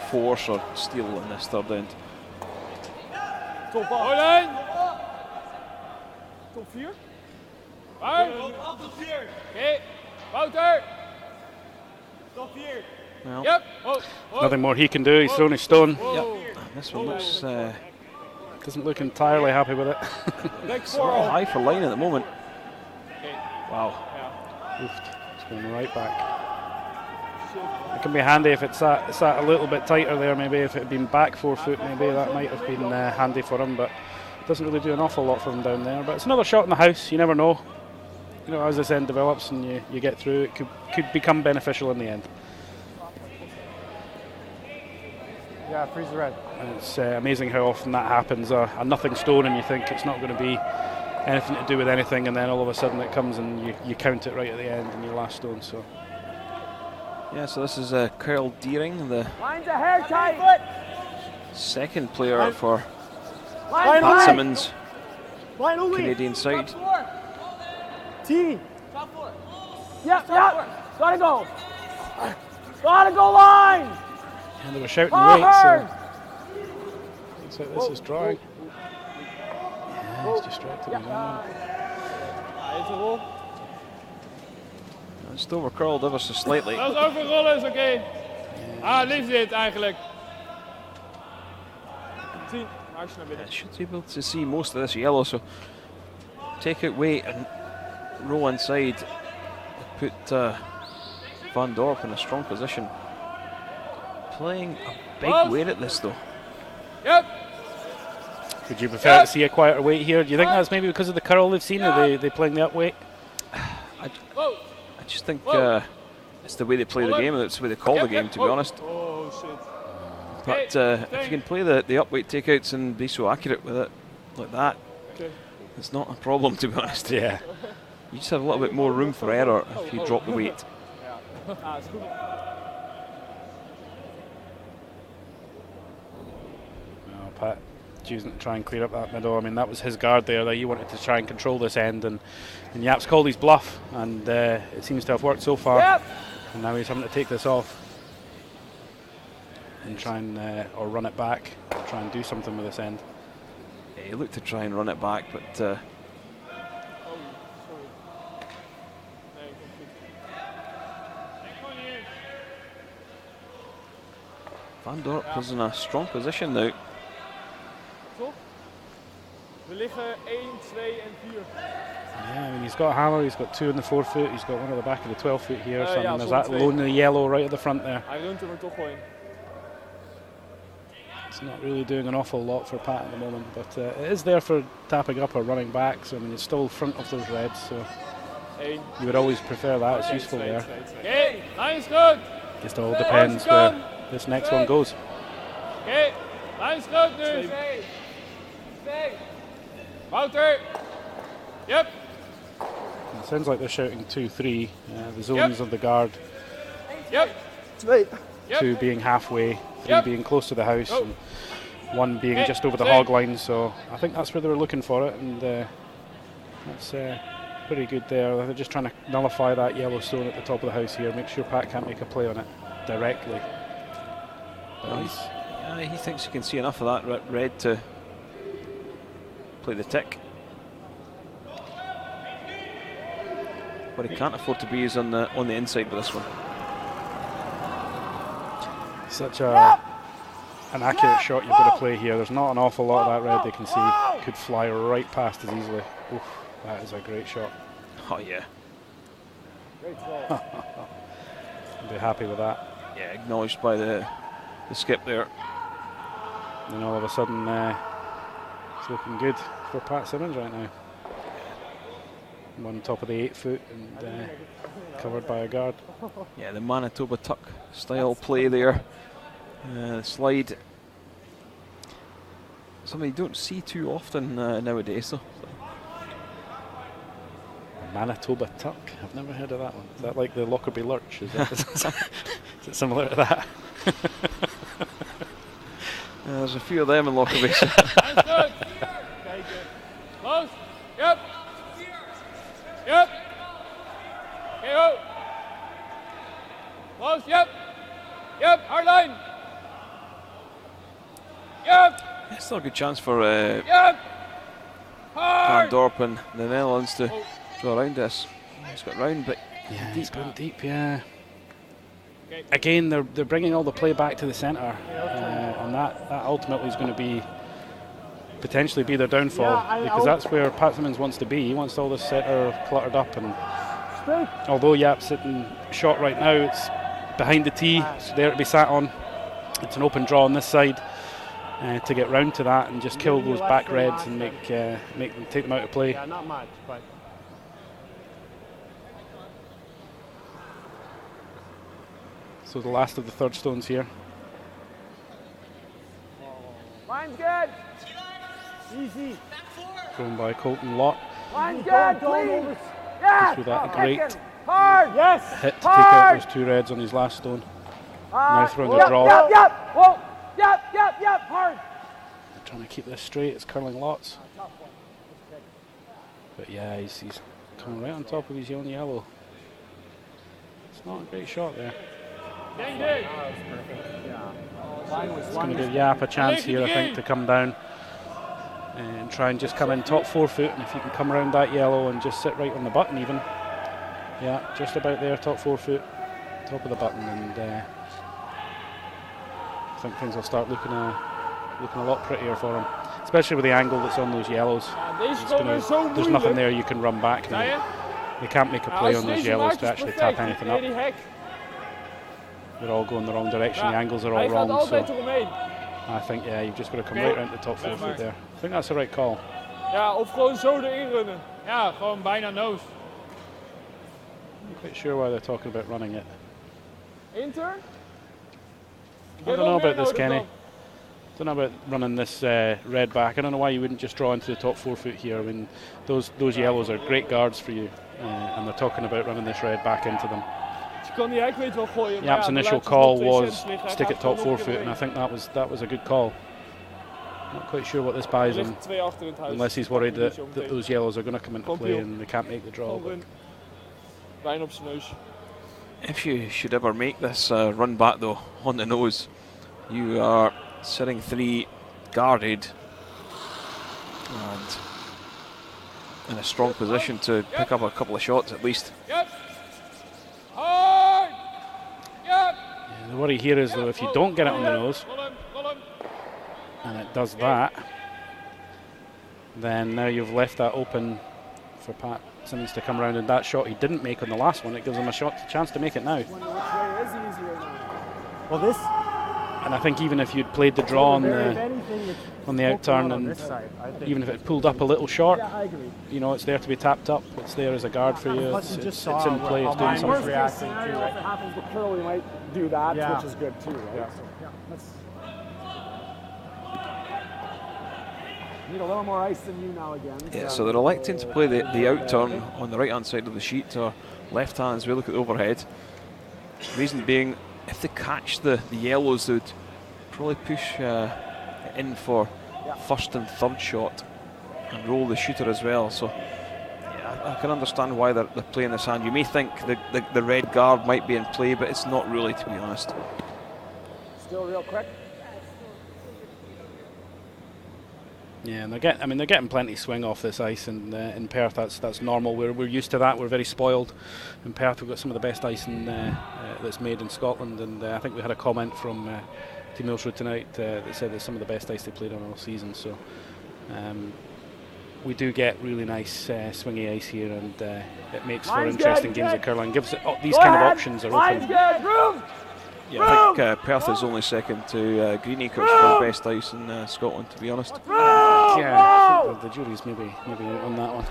force or steal in this third end. Top 4. Top 4. Waar? Top 4. Oké. Wouter. Stop here. Well, Yep. Whoa. Whoa. Nothing more he can do. He's thrown his stone. Whoa. this one looks Doesn't look entirely happy with it. Next a little high for line at the moment. Okay. Wow. Yeah. Oofed. It's going right back. It can be handy if it's sat a little bit tighter there. Maybe if it had been back 4 foot, maybe that might have been handy for him. But it doesn't really do an awful lot for him down there. But it's another shot in the house. You never know. You know, as this end develops and you get through, it could become beneficial in the end. Yeah, freeze the red. And it's amazing how often that happens. A nothing stone, and you think it's not going to be anything to do with anything, and then all of a sudden it comes and you count it right at the end in your last stone. So. Yeah, so this is Kyle Deering, the Lines ahead, tight. second player for Line Pat Simmons' Line only. Canadian side. T. Yep. Gotta go. Gotta go line. And they were shouting wait, Hard. so looks like this is drawing. Yeah, he's distracted. It's still recurled ever so slightly. Dat is overrollen is oké. Liefst dit eigenlijk. 10. Als je naar binnen. I should be able to see most of this yellow, so take out weight and roll inside. Put Van Dorp in a strong position. Playing a big weight at this though. Yep. Would you prefer to see a quieter weight here? Do you think that's maybe because of the curl they've seen? Are they playing the up weight? I just think it's the way they play the game, and it's the way they call the game, to be honest. Oh shit. But if you can play the up weight takeouts and be so accurate with it like that, it's not a problem, to be honest. Yeah. You just have a little bit more room for error if you drop the weight. Well, Pat choosing to try and clear up that middle. I mean, that was his guard there. That he wanted to try and control this end, and Yap's called his bluff, and it seems to have worked so far. Yep. And now he's having to take this off and try and or run it back, try and do something with this end. Yeah, he looked to try and run it back, but Van Dorp is in a strong position now. We liggen 1, 2 en 4. Yeah, I mean, he's got a hammer, he's got 2 in the 4 foot, he's got one at the back of the 12 foot here, so yeah, there's that zo'n 2. lonely yellow right at the front there. Hij runt er toch wel in. It's not really doing an awful lot for Pat at the moment, but it is there for tapping up or running back, so I mean, it's still front of those reds, so 1. you would always prefer that, it's useful there. Oké, lijn is goed. Just all depends where this next one goes. Oké, lijn is goed nu. Wouter. Yep. It sounds like they're shouting 2-3, the zones of the guard, Yep. 2 being halfway, 3 being close to the house, and 1 being just over the Same. hog line, so I think that's where they were looking for it, and that's pretty good there. They're just trying to nullify that yellow stone at the top of the house here, make sure Pat can't make a play on it directly. But He thinks he can see enough of that red to play the tick. What he can't afford to be is on the inside with this one. such an accurate shot you've got to play here. There's not an awful lot of that red they can see. Could fly right past as easily. Oof, that is a great shot. Oh yeah. I'll be happy with that. Yeah, acknowledged by the skip there. And all of a sudden, it's looking good for Pat Simmons right now. One top of the 8 foot and covered by a guard. Yeah, the Manitoba tuck style play there. Slide. Something you don't see too often nowadays. So. Manitoba tuck? I've never heard of that one. Is that like the Lockerbie Lurch? Is it similar to that? There's a few of them in Lockerbie. That's good. Close. Yep. Yep. Okay, go. Close. Yep. Yep. Hard line. Yep. It's still a good chance for Yep. Van Hard. Dorp and the Netherlands to draw around this. He's got round, but Yeah, he's going deep, yeah. Again, they're bringing all the play back to the centre, and that ultimately is going to be potentially be their downfall, because that's where Pat Simmons wants to be. He wants all this centre cluttered up, and although Yap's sitting short right now, it's behind the tee, it's there to be sat on. It's an open draw on this side to get round to that and just kill those back reds and make them take them out of play. Yeah, not much, but. So the last of the third stones here. Line's good. Easy. Thrown by Colton Lott. Line's good, please. Yes. Through that great hard. Yes. hit to take out those two reds on his last stone. Now throwing the draw. Yep. Whoa. Yep. Hard. They're trying to keep this straight. It's curling lots. But yeah, he's coming right on top of his own yellow. It's not a great shot there. It's going to give Yap a chance here, I think, to come down and try and just come in top 4 foot. And if you can come around that yellow and just sit right on the button, even, yeah, just about there, top 4 foot, top of the button, and I think things will start looking a lot prettier for him, especially with the angle that's on those yellows. There's nothing there you can run back now. They can't make a play on those yellows to actually tap anything up. They're all going the wrong direction, the angles are all wrong, so I think, yeah, you've just got to come right around the top 4 foot there. I think that's the right call. Ja, of gewoon zo erin runnen. Ja, gewoon bijna nose. I'm not quite sure why they're talking about running it. Inter? I don't know about this, Kenny. I don't know about running this red back. I don't know why you wouldn't just draw into the top 4 foot here. I mean, those yellows are great guards for you, and they're talking about running this red back into them. Yap's initial call was stick at top 4 foot, and I think that was a good call. Not quite sure what this buys him, unless he's worried that those yellows are going to come into play and they can't make the draw. If you should ever make this run back though on the nose, you are sitting 3 guarded and in a strong position to pick up a couple of shots at least. The worry here is though, if you don't get it on the nose, and it does that, then now you've left that open for Pat Simmons to come around, and that shot he didn't make on the last one, it gives him a chance to make it now. Well, this. And I think even if you'd played the draw on the out turn, and even if it pulled up a little short, you know, it's there to be tapped up. It's there as a guard for you. It's in play. It's doing something. If it happens to curl, we might do that, which is good too, right? Need a little more ice than you now again. Yeah, so they're electing to play the out turn on the right hand side of the sheet, or left hand as we look at the overhead. Reason being, if they catch the yellows, they would probably push in for first and third shot and roll the shooter as well. So yeah, I can understand why they're playing this hand. You may think the red guard might be in play, but it's not really, to be honest. Still real quick. Yeah, and they're getting plenty of swing off this ice, and in Perth that's normal. We're used to that. We're very spoiled. In Perth, we've got some of the best ice that's made in Scotland, and I think we had a comment from Team Milshrood tonight that said it's some of the best ice they played on all season. So we do get really nice swingy ice here, and it makes for interesting games of curling. Gives it, these kind of options are open. Yeah, I think Perth is only second to Greenacres for best ice in Scotland, to be honest. Yeah, I think the jury's maybe on that one.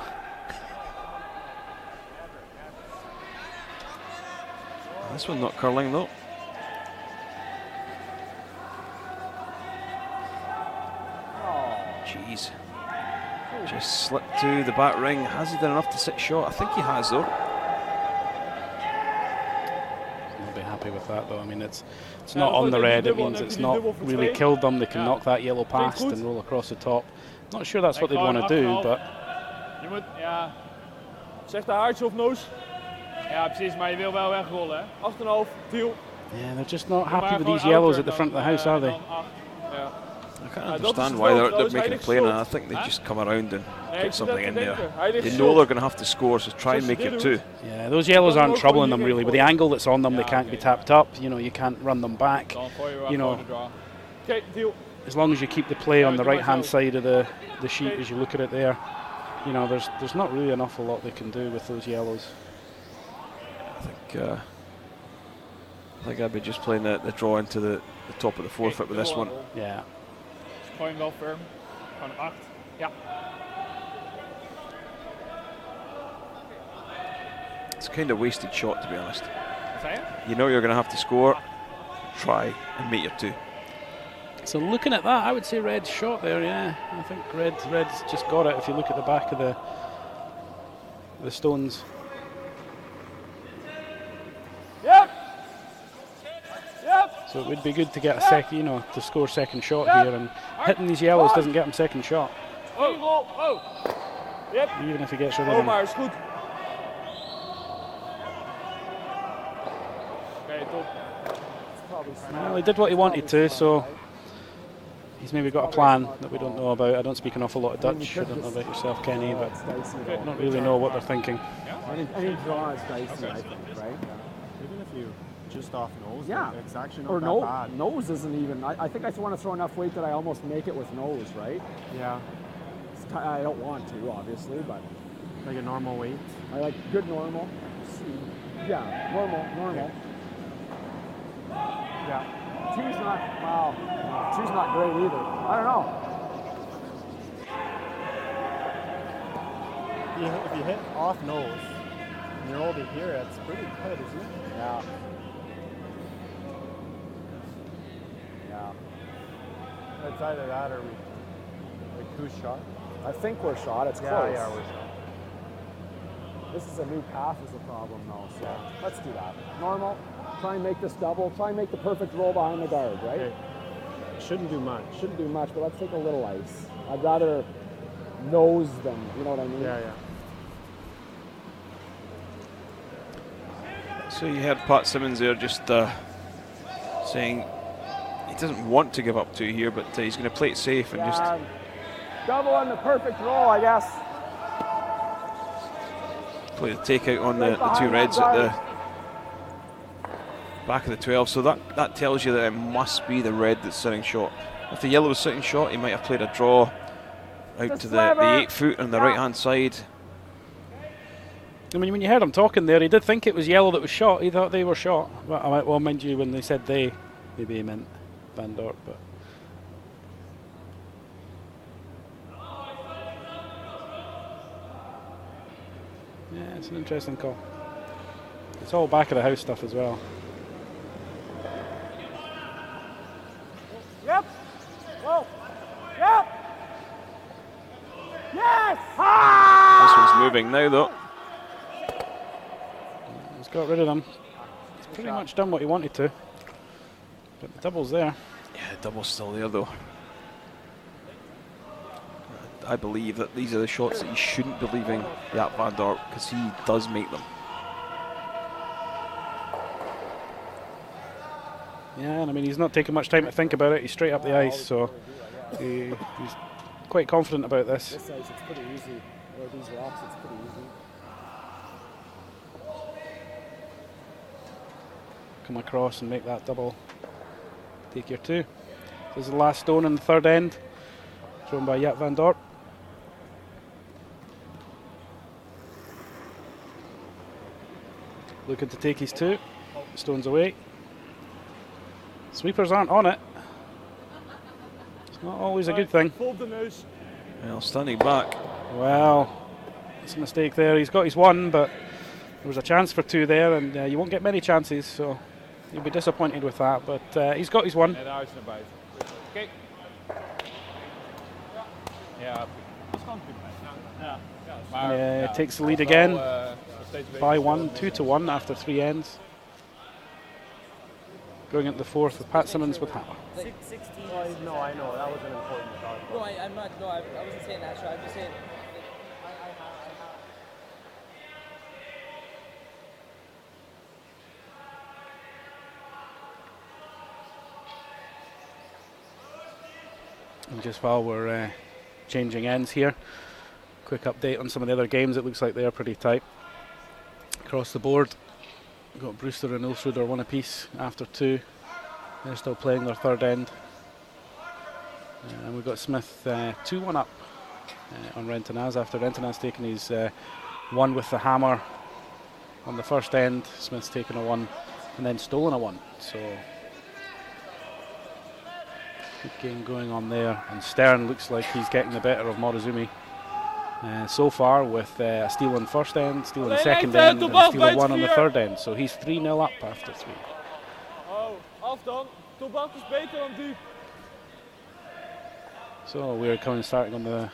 This one not curling though. Jeez. Just slipped to the back ring. Has he done enough to sit short? I think he has though. Happy with that though. I mean, it's not on the red. It means it's not really killed them. They can knock that yellow past and roll across the top. Not sure that's what they'd want to do, but. Ja, zeg de haartje of nose. Ja, precies, maar je wil wel wegrollen, hè? 8,5, viel. Yeah, they're just not happy with these yellows at the front of the house, are they? Ja. I can't understand why they're making a play now. I think they just come around and get something in there. They know they're going to have to score, so try and make it 2. Yeah, those yellows aren't troubling them really. With the angle that's on them, they can't be tapped up. You know, you can't run them back. You know, as long as you keep the play on the right-hand side of the sheet as you look at it there, you know, there's not really an awful lot they can do with those yellows. I think I'd be just playing the draw into the top of the forefoot with this one. Yeah. Point well firm. Contact. Yeah. It's kind of wasted shot, to be honest. You know you're going to have to score. Try and make your 2. So looking at that, I would say red's shot there. Yeah, I think red's just got it. If you look at the back of the stones. Yep. Yep. So it would be good to get a second, you know, to score second shot here, and hitting these yellows doesn't get him second shot. Oh. Yep. Even if he gets rid of them. Maar is goed. Well, he did what he wanted to, so he's maybe got a plan that we don't know about. I don't speak an awful lot of Dutch. I don't know about yourself, Kenny, but I don't really know what they're thinking. Any draw is dicey, I think, right? Even if you just off nose, Yeah. it's actually not Or that no, bad. nose isn't even. I think I just want to throw enough weight that I almost make it with nose, right? Yeah, I don't want to, obviously, but like a normal weight. I like good normal. Yeah, normal. Yeah. 2's not, wow. 2's not great either. I don't know. If you hit off nose and you're over here, it's pretty good, isn't it? Yeah. Yeah. It's either that or like who's shot. I think we're shot. It's close. Yeah, we're shot. This is a new path is a problem though, so let's do that. Normal. Try and make this double. Try and make the perfect roll behind the guard, right? Okay. Shouldn't do much. Shouldn't do much, but let's take a little ice. I'd rather nose them, you know what I mean? Yeah. So you heard Pat Simmons there just saying he doesn't want to give up 2 here, but he's going to play it safe and just double on the perfect roll, I guess. play the takeout on the 2 reds at the back of the 12. So that tells you that it must be the red that's sitting short. If the yellow was sitting short, he might have played a draw out to the 8 foot on the right hand side. I mean, when you heard him talking there, he did think it was yellow that was shot. He thought they were shot. Well, mind you, when they said they, maybe he meant Van Dorp, but. Yeah, it's an interesting call. It's all back of the house stuff as well. Yep. Whoa. Yep. Yes. This one's moving now, though. He's got rid of them. He's pretty much done what he wanted to. But the double's there. Yeah, the double's still there, though. I believe that these are the shots that you shouldn't be leaving Jaap Van Dorp, because he does make them. Yeah, and I mean, he's not taking much time to think about it. He's straight up the ice, so he's quite confident about this. This ice, it's pretty easy. Or these rocks, it's pretty easy. Come across and make that double. Take your 2. This is the last stone in the third end, thrown by Jaap Van Dorp. Looking to take his 2. Stones away. Sweepers aren't on it. It's not always a good thing. Well, standing back. Well, it's a mistake there. He's got his 1, but there was a chance for 2 there, and you won't get many chances, so you'll be disappointed with that. But he's got his 1. Okay. Yeah. Takes the lead again by 1, 2-1 after 3 ends. Going into the 4th with Pat Simmons with Hammer. 16. No, I know that was an important shot. No, I'm not. No, I wasn't saying that. So I'm just saying. And just while we're changing ends here, quick update on some of the other games. It looks like they are pretty tight across the board. We've got Brewster and Ulsrud one apiece after 2. They're still playing their third end. And we've got Smith 2-1 up on Rentonaz after Rentonaz taking his 1 with the hammer on the first end. Smith's taken a 1 and then stolen a 1. So good game going on there. And Stern looks like he's getting the better of Morozumi so far with a steal on first end, steal on the second end, and a steal of 1 on the third end. So he's 3-0 up after 3. Oh, af dan. Topbal is beter dan diep. So we're starting on the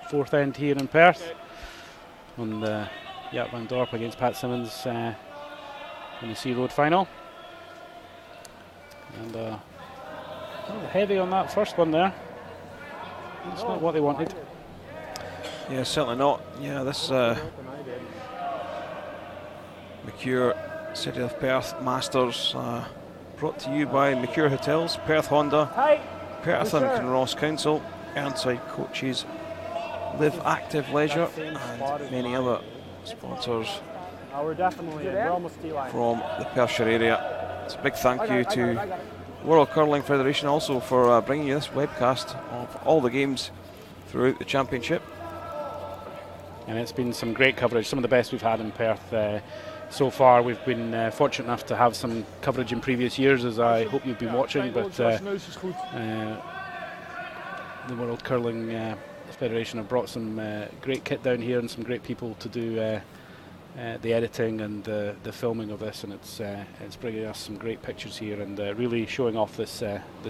4th end here in Perth. Okay. On the Jaap van Dorp against Pat Simmons in the C Road final. And a little heavy on that first one there. That's not what they wanted. Yeah, certainly not. Yeah, this Mercure City of Perth Masters brought to you by Mercure Hotels, Perth Honda, Perth and Kinross Council, Ironside Coaches, Live Active Leisure, and many other sponsors We're definitely in. We're almost T-line. From the Perthshire area. It's a big thank you to World Curling Federation also for bringing you this webcast of all the games throughout the championship. And it's been some great coverage, some of the best we've had in Perth so far. We've been fortunate enough to have some coverage in previous years, as I hope you've been watching, but the World Curling Federation have brought some great kit down here and some great people to do the editing and the filming of this, and it's bringing us some great pictures here and really showing off this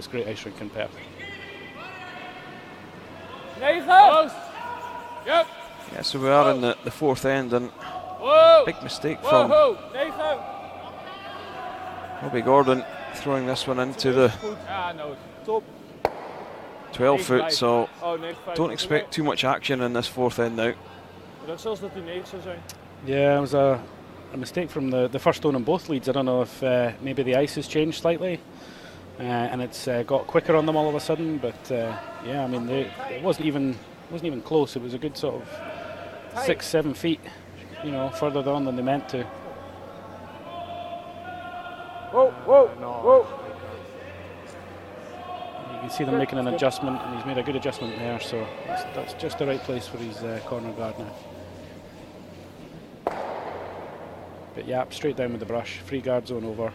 great ice rink in Perth. Yep. Yeah, so we are in the 4th end, and big mistake from Robbie Gordon throwing this one into the 12 foot, so don't expect too much action in this 4th end now. Yeah, it was a mistake from the first stone on both leads. I don't know if maybe the ice has changed slightly and it's got quicker on them all of a sudden, but yeah, I mean it wasn't even close. It was a good sort of 6-7 feet, further down than they meant to. Whoa. You can see them making an adjustment, and he's made a good adjustment there, so that's just the right place for his corner guard now. But yeah, straight down with the brush, free guard zone over.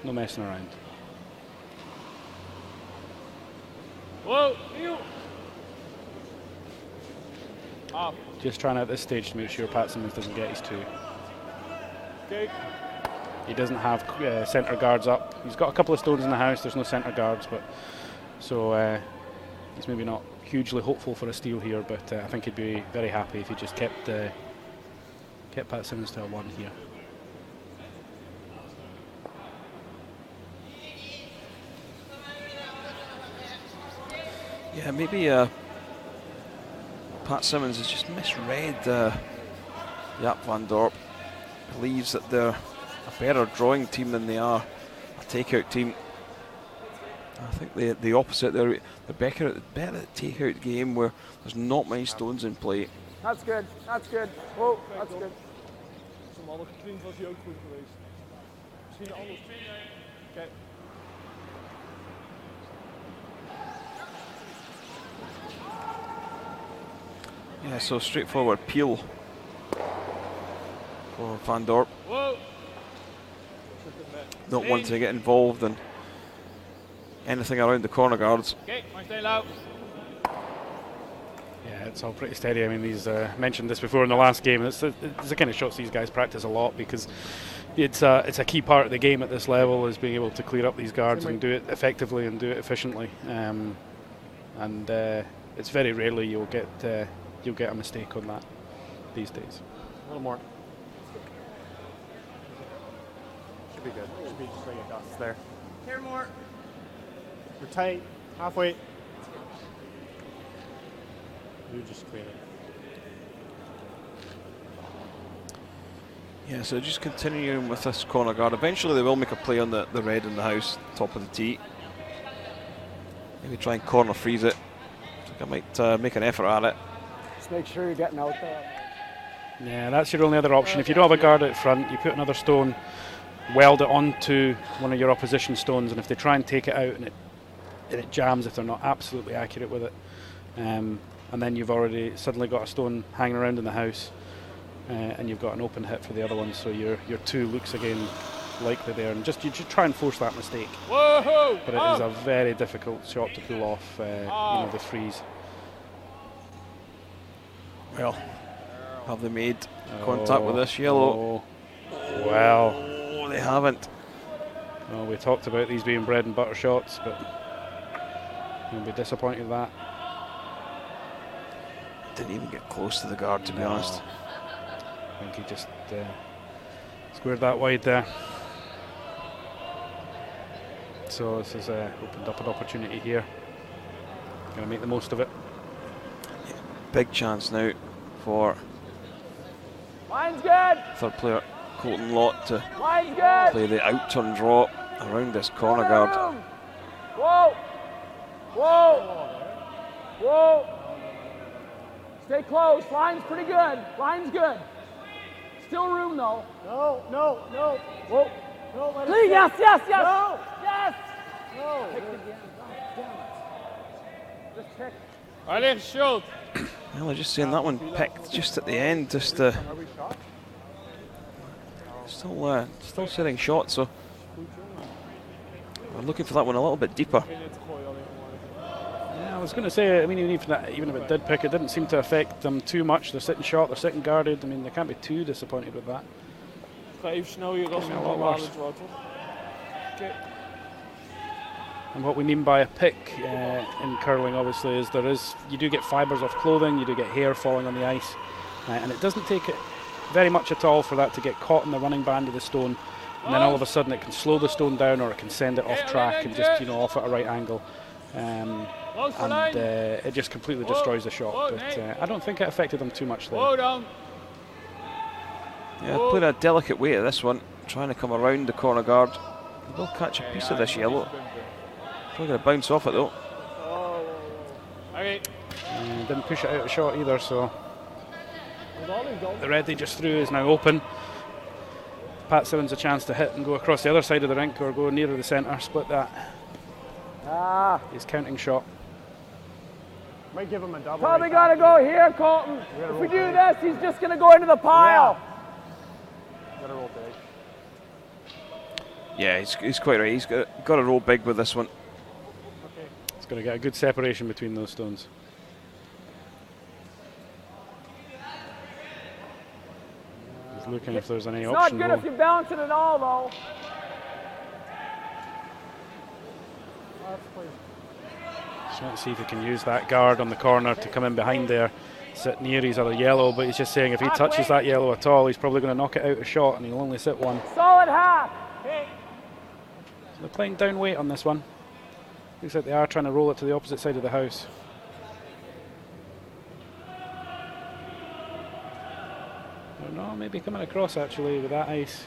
No messing around. Whoa, just trying at this stage to make sure Pat Simmons doesn't get his 2. Okay. He doesn't have centre guards up. He's got a couple of stones in the house. There's no centre guards, but so he's maybe not hugely hopeful for a steal here. But I think he'd be very happy if he just kept Pat Simmons to a 1 here. Yeah, maybe Pat Simmons has just misread Jaap van Dorp. Believes that they're a better drawing team than they are a takeout team. I think the opposite. They're better at the takeout game where there's not many stones in play. That's good. Whoa, that's good. Normaal geklind was hij ook goed geweest. Misschien anders. Kijk. Yeah, so straightforward peel for Van Dorp. Whoa. Not wanting to get involved in anything around the corner guards. Okay, Martijn Lau. Yeah, it's all pretty steady. I mean, he's mentioned this before in the last game. It's the kind of shots these guys practice a lot because it's a key part of the game at this level is being able to clear up these guards and do it effectively and do it efficiently. And it's very rarely you'll get a mistake on that these days. A little more. Should be good. Should be just like a dust there. Here more. We're tight. Halfway. You just clean it. Yeah, so just continuing with this corner guard. Eventually they will make a play on the red in the house, top of the tee. Maybe try and corner freeze it. I think I might make an effort at it. Just make sure you're getting out there. Yeah, that's your only other option. If you don't have a guard out front, you put another stone, weld it onto one of your opposition stones, and if they try and take it out and it jams if they're not absolutely accurate with it, and then you've already suddenly got a stone hanging around in the house, and you've got an open hit for the other one, so your 2 looks again likely there, and you just try and force that mistake. Whoa! But it is a very difficult shot to pull off, the freeze. Well, have they made contact with this yellow? Well, Oh, they haven't. well, we talked about these being bread and butter shots, but you'll be disappointed with that. Didn't even get close to the guard, to be honest. I think he just squared that wide there. So this has opened up an opportunity here. Going to make the most of it. Big chance now for Line's good. third player Colton Lott to Line's good. play the out turn draw around this corner guard. Whoa. Whoa. Whoa. Stay close. Line's pretty good. Line's good. Still room though. No, no, no. Whoa. No, let it Please, sit. yes, yes, yes. No. Yes. No. Pick it again. God damn it. Just pick. Allee, shoot. Well, I'm just saying that one picked just at the end, just still setting shots, so I'm looking for that one a little bit deeper. Yeah, I was going to say, I mean, even if it did pick, it didn't seem to affect them too much. They're sitting shot, they're sitting guarded. I mean, they can't be too disappointed with that. Ga even snel hier als Ja, een wat bal was. het wordt. Oké. And what we mean by a pick in curling, obviously, is you do get fibres off clothing, you do get hair falling on the ice, and it doesn't take it very much at all for that to get caught in the running band of the stone, and then all of a sudden it can slow the stone down or it can send it off track and just off at a right angle, and it just completely destroys the shot. But I don't think it affected them too much there. Whoa, down. Yeah, playing a delicate way at this one, trying to come around the corner guard. They will catch a piece of this yellow. Probably going to bounce off it though. Oké. Didn't push it out of shot either, so the red they just threw is now open. Pat Simmons a chance to hit and go across the other side of the rink or go nearer the centre, split that. His counting shot. Might give him a double. Probably got to go here, Colton. If we do this, he's just going to go into the pile. Gotta roll big. Yeah, he's quite right. He's got to roll big with this one. It's going to get a good separation between those stones. He's looking if there's any It's option. not good if you bounce it at all, though. Just trying to see if he can use that guard on the corner to come in behind there, sit near his other yellow, but he's just saying if he touches that yellow at all, he's probably going to knock it out a shot and he'll only sit one. Solid half. So they're playing down weight on this one. Looks like they are trying to roll it to the opposite side of the house. I don't know, maybe coming across actually with that ice.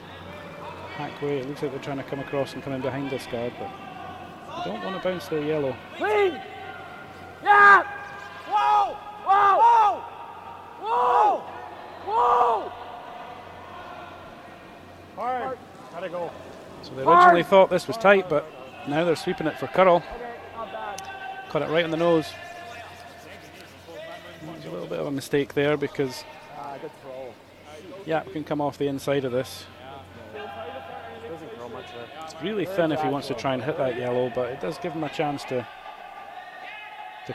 Hack weight, it looks like they're trying to come across and come in behind this guard, but they don't want to bounce their yellow. Clean. Yeah. Whoa. Whoa. Whoa. Whoa. Hard. Gotta go. So they originally thought this was tight, but now they're sweeping it for curl. Okay, not bad. Caught it right on the nose. There's a little bit of a mistake there because Good throw. Yap can come off the inside of this. Doesn't throw much there. It's really thin if he wants to try and hit that yellow, but it does give him a chance to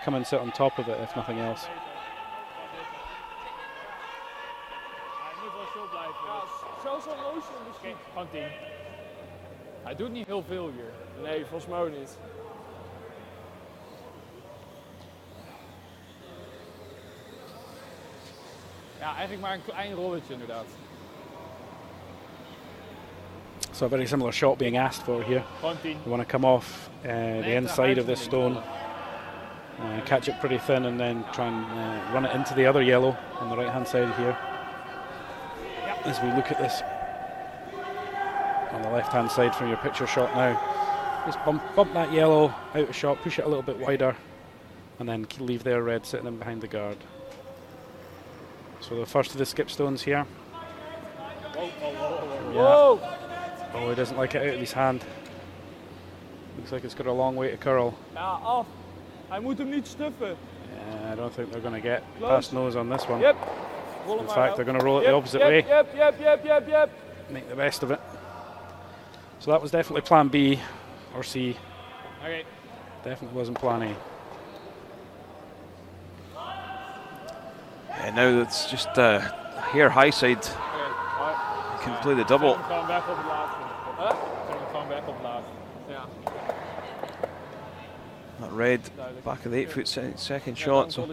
come and sit on top of it, if nothing else. Zo'n motion misschien. Gewoon 10. Hij doet niet heel veel hier. Nee, volgens mij ook niet. Ja, eigenlijk maar een klein rolletje inderdaad. So a very similar shot being asked for here. Gewoon 10. You want to come off the inside of this stone, catch it pretty thin, and then try and run it into the other yellow on the right hand side here. As we look at this on the left hand side from your picture shot now, Just bump that yellow out of shot, push it a little bit wider, and then leave their red sitting in behind the guard. So the first of the skip stones here. Whoa. Oh, he doesn't like it out of his hand. Looks like it's got a long way to curl. Ja, af. Hij moet hem niet stuffen. Yeah, I don't think they're going to get past nose on this one. Yep. In fact, they're going to roll it the opposite way. Yep. Make the best of it. So that was definitely plan B or C. Okay. Definitely wasn't plan A. Yeah, now it's just here high side. You can play the double. Zet hem gewoon weg op het laatste. Zet hem gewoon weg op het laatste. Ja. That red back of the 8 foot second shot. So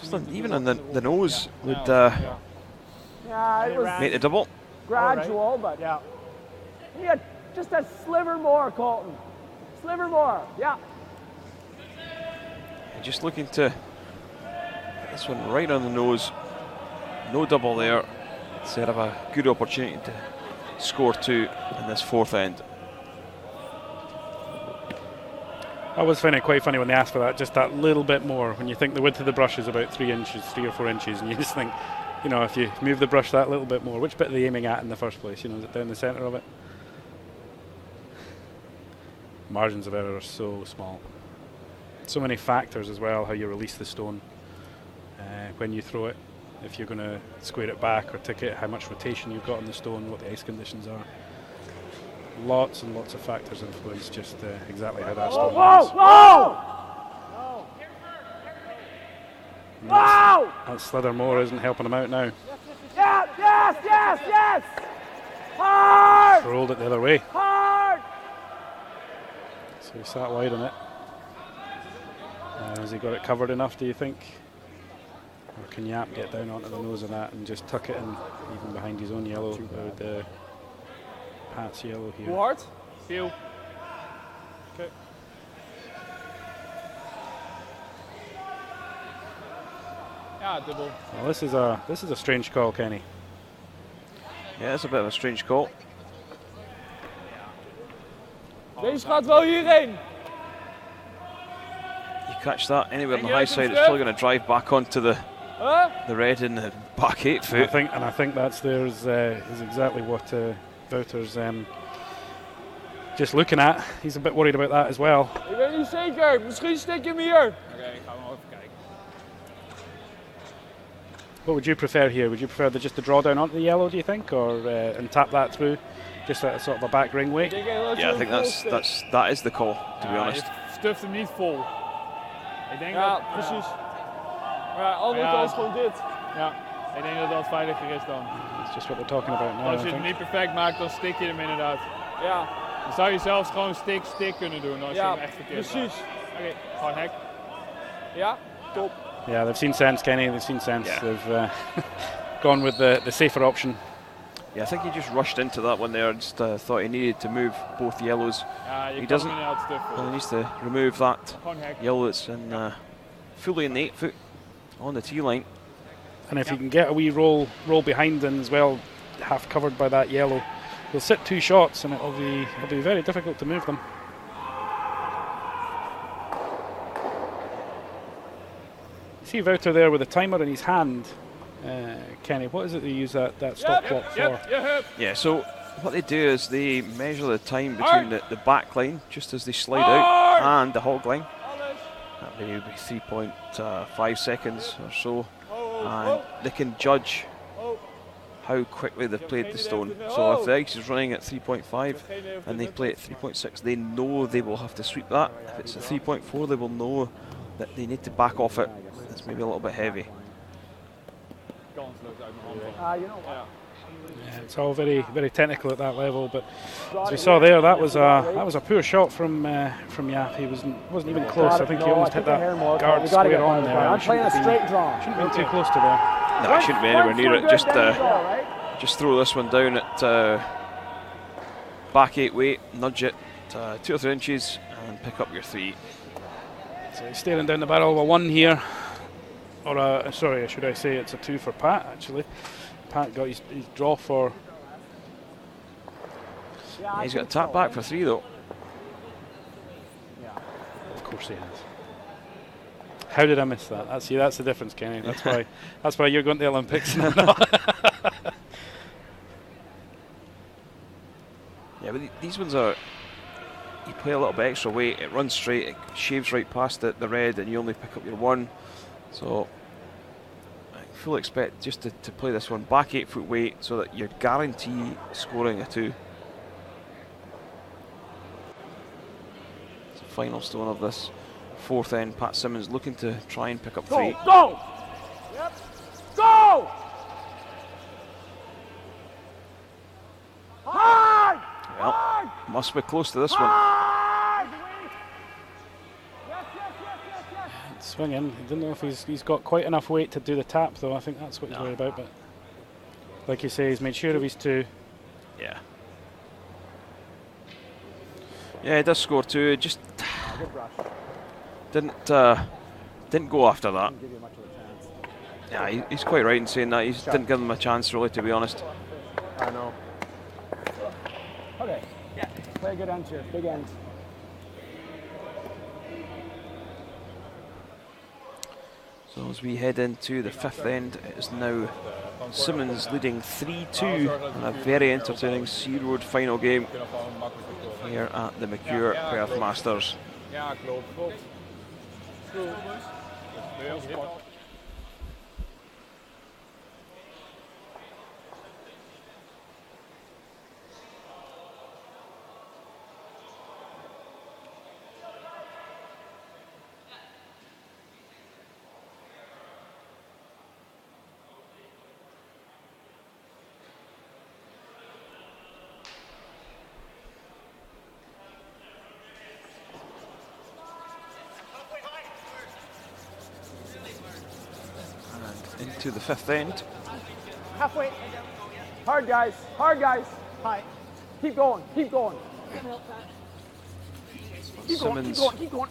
just even on the nose would Yeah, it was make the double. gradual, but yeah. Yeah, just a sliver more, Colton. Sliver more, yeah. Just looking to get this one right on the nose. No double there. Instead of a good opportunity to score 2 in this fourth end. I always find it quite funny when they ask for that, just that little bit more. When you think the width of the brush is about 3 inches, 3 or 4 inches, and you just think, you know, if you move the brush that little bit more, which bit are they aiming at in the first place? You know, is it down the centre of it? Margins of error are so small. So many factors as well, how you release the stone when you throw it. If you're going to square it back or tick it, how much rotation you've got on the stone, what the ice conditions are. Lots and lots of factors influence just exactly how that stone lands. Whoa! That slither more isn't helping him out now. Yes! Hard! Rolled it the other way. Hard! So he sat wide on it. Has he got it covered enough, do you think? Or can Yap get down onto the nose of that and just tuck it in, even behind his own yellow, the Pat's yellow here? Hoe hard? Veel. Okay. Ja, dubbel. Well, this is a strange call, Kenny. Yeah, it's a bit of a strange call. Deze gaat wel hierheen. You catch that anywhere on the high side, it's probably going to drive back onto the red in the back 8 foot. I think that's theirs is exactly what Wouter's just looking at. He's a bit worried about that as well. Ik weet niet zeker. Misschien stik je hem hier. Oké, ik ga hem even kijken. What would you prefer here? Would you prefer just the drawdown onto the yellow, do you think, or and tap that through, just a sort of a back ring way? Yeah, I think that is the call, to be honest. Je stuft hem niet vol. Ik denk dat, precies. Maar ja, andere kant is gewoon dit. Ja, ik denk dat dat veiliger is dan. That's just what we're talking about now. Als je het niet perfect maakt, dan stik je hem inderdaad. Ja. Dan zou je zelfs gewoon stick kunnen doen als je hem echt verkeerd precies. Oké, gewoon hek. Ja, top. Yeah, they've seen sense, Kenny. They've seen sense. Yeah. They've gone with the safer option. Yeah, I think he just rushed into that one there and just thought he needed to move both yellows. He doesn't. Well, he needs to remove that yellow that's in, fully in the 8 foot on the tee line. And if you can get a wee roll behind them as well, half covered by that yellow, he'll sit 2 shots and it'll be very difficult to move them. See Wouter there with a timer in his hand. Kenny, what is it they use that stop clock for? Yeah, so what they do is they measure the time between the back line, just as they slide out, and the hog line. That may be 3.5 seconds or so. And they can judge how quickly they've played the stone. So if the ice is running at 3.5 and they play at 3.6, they know they will have to sweep that. If it's at 3.4, they will know that they need to back off it. It's maybe a little bit heavy. Yeah, it's all very, very technical at that level, but as we saw there, that was a poor shot from Yap. He wasn't even close. I think he almost hit that guard square on there. I'm playing a straight draw. Shouldn't have been too close to there. No, it shouldn't be anywhere near it. Just throw this one down at back 8 weight, nudge it 2 or 3 inches, and pick up your 3. So he's staring down the barrel of a 1 here. Or sorry, should I say it's a 2 for Pat, actually. Pat got his draw for... Yeah, he's got a tap back for 3 though. course he has. How did I miss that? That's the difference, Kenny. That's why you're going to the Olympics and I'm not. Yeah, but these ones are, you play a little bit extra weight, it runs straight, it shaves right past the red, and you only pick up your 1. So I fully expect just to play this one back 8 foot weight so that you're guaranteed scoring a 2. It's the final stone of this 4th end. Pat Simmons looking to try and pick up 3. Go! Yep. Go! Hard! Well, must be close to this one. Hard! Yes, yes, yes, yes, yes. Swinging. I don't know if he's got quite enough weight to do the tap, though. I think that's what he's worried about. But like you say, he's made sure of his 2. Yeah. Yeah, he does score 2. Just didn't go after that. Yeah, he's quite right in saying that. He didn't give him a chance, really, to be honest. I know. Okay. Yeah. Play a good end here. Big end. So as we head into the 5th end, it is now Simmons leading 3-2 in a very entertaining Sea Road final game here at the Mercure Perth Masters. Ja, klopt. Heel sport. Into the 5th end. Halfway. Hard, guys. Hard, guys. Hi. Keep going. Keep going. Keep going. Keep going. Keep going.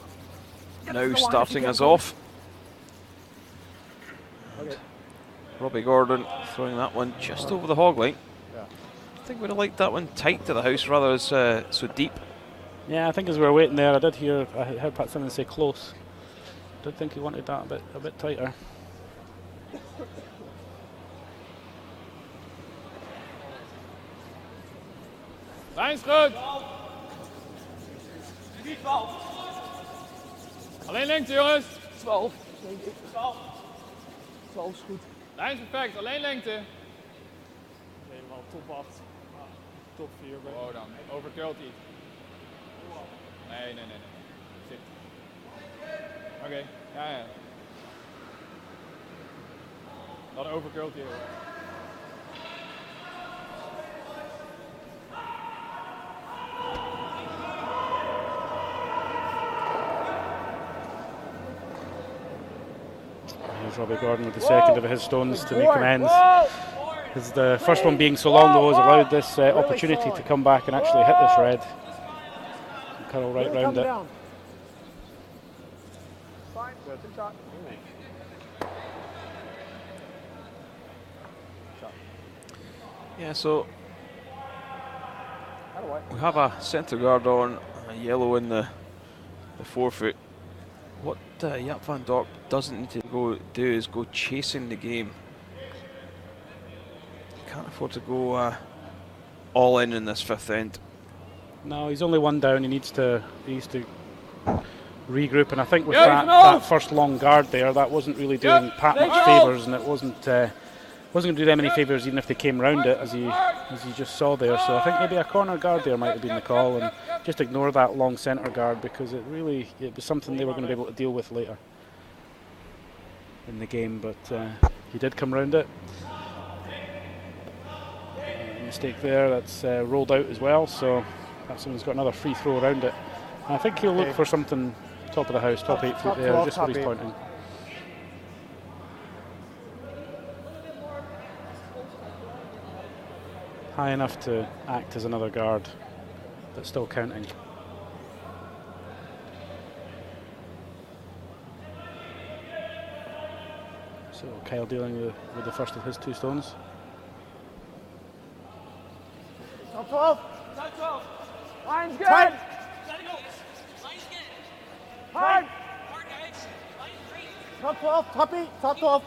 Now starting us off. Okay. Robbie Gordon throwing that one just over the hog line. Yeah. I think we'd have liked that one tight to the house rather than so deep. Yeah, I think as we were waiting there, I heard Pat Simmons say close. I did think he wanted that a bit tighter. Lijns goed. Alleen lengte, jongens. 12. 12 is goed. Lijn is perfect, alleen lengte. Helemaal top 8. Top 4. Oh dan, overcurlt hij. Nee. Zit. Oké, ja. Dan overcurlt hij heel erg. Here's Robbie Gordon with the second of his stones to make amends. As the first one being so long, though, has allowed this opportunity to come back and actually hit this red. And curl right round it. Fine. Good shot. Yeah, so we have a centre guard on, a yellow in the 4 foot. What Jaap van Dorp doesn't need to do is go chasing the game. Can't afford to go all in this 5th end. No, he's only 1 down. He needs to regroup, and I think with that first long guard there, that wasn't really doing Pat much favours, and it wasn't going to do them any favours even if they came round it, as you just saw there. So I think maybe a corner guard there might have been the call, and just ignore that long centre guard, because it was something they were going to be able to deal with later in the game. But he did come round it. Mistake there, that's rolled out as well, so perhaps someone's got another free throw around it. And I think he'll look for something top of the house, top 8 foot there, just where he's pointing. High enough to act as another guard, but still counting. So Kyle dealing with the first of his 2 stones. Top 12. Top 12. Line's good. Tight. Hard. Top 12, top 8, top 12.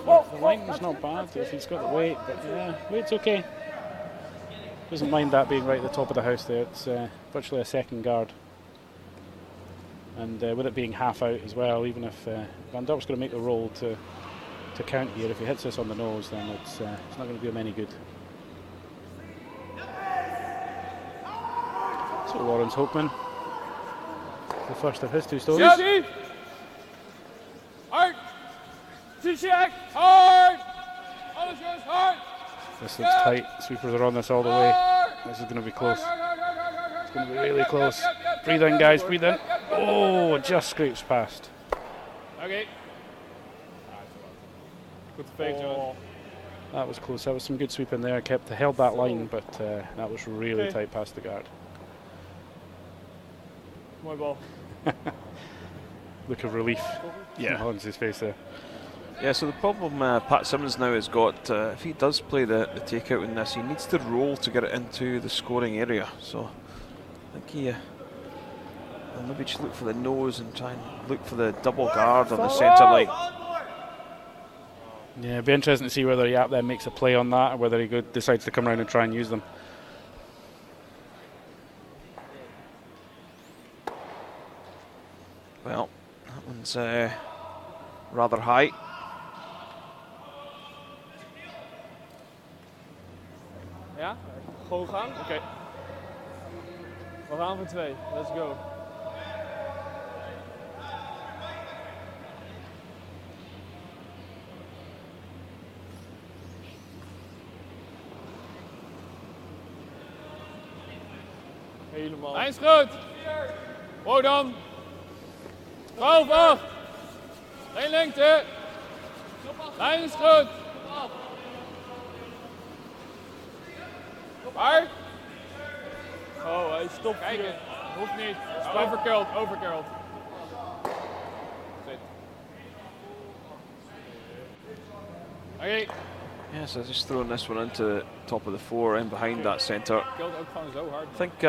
The line's not bad if he's got the weight, but yeah, weight's okay. Doesn't mind that being right at the top of the house there. It's virtually a second guard. And with it being half out as well, even if Van Dorp's going to make the roll to count here, if he hits this on the nose, then it's not going to do him any good. So Lawrence Hokeman, the first of his 2 stories. Yeah, hard. T-check. Hard. Alles goes hard. This looks tight. Sweepers are on this all the way. This is going to be close. It's going to be really close. Breathe in, guys. Breathe in. Oh, it just scrapes past. Okay. Good fake, John. That was close. That was some good sweep in there. Held that line, but that was really tight past the guard. My ball. Look of relief on his face there. Yeah, so the problem Pat Simmons now has got, if he does play the takeout in this, he needs to roll to get it into the scoring area. So I think he will maybe just look for the nose and try and look for the double guard on the centre line. Yeah, it'd be interesting to see whether he up there makes a play on that or whether he decides to come around and try and use them. Well, that one's rather high. Ja? Gewoon gaan? Oké. We gaan voor 2. Let's go. Helemaal. Hij is goed. Mooi dan. 12, 8. Geen lengte. Lijn is goed. Waar? Oh, hij stopt. Kijken. Hoeft niet. Overcurled, overcurled. Zit. Okay. Yeah, so just throwing this one into the top of the 4 and behind that centre. Killed ook gewoon zo hard. I think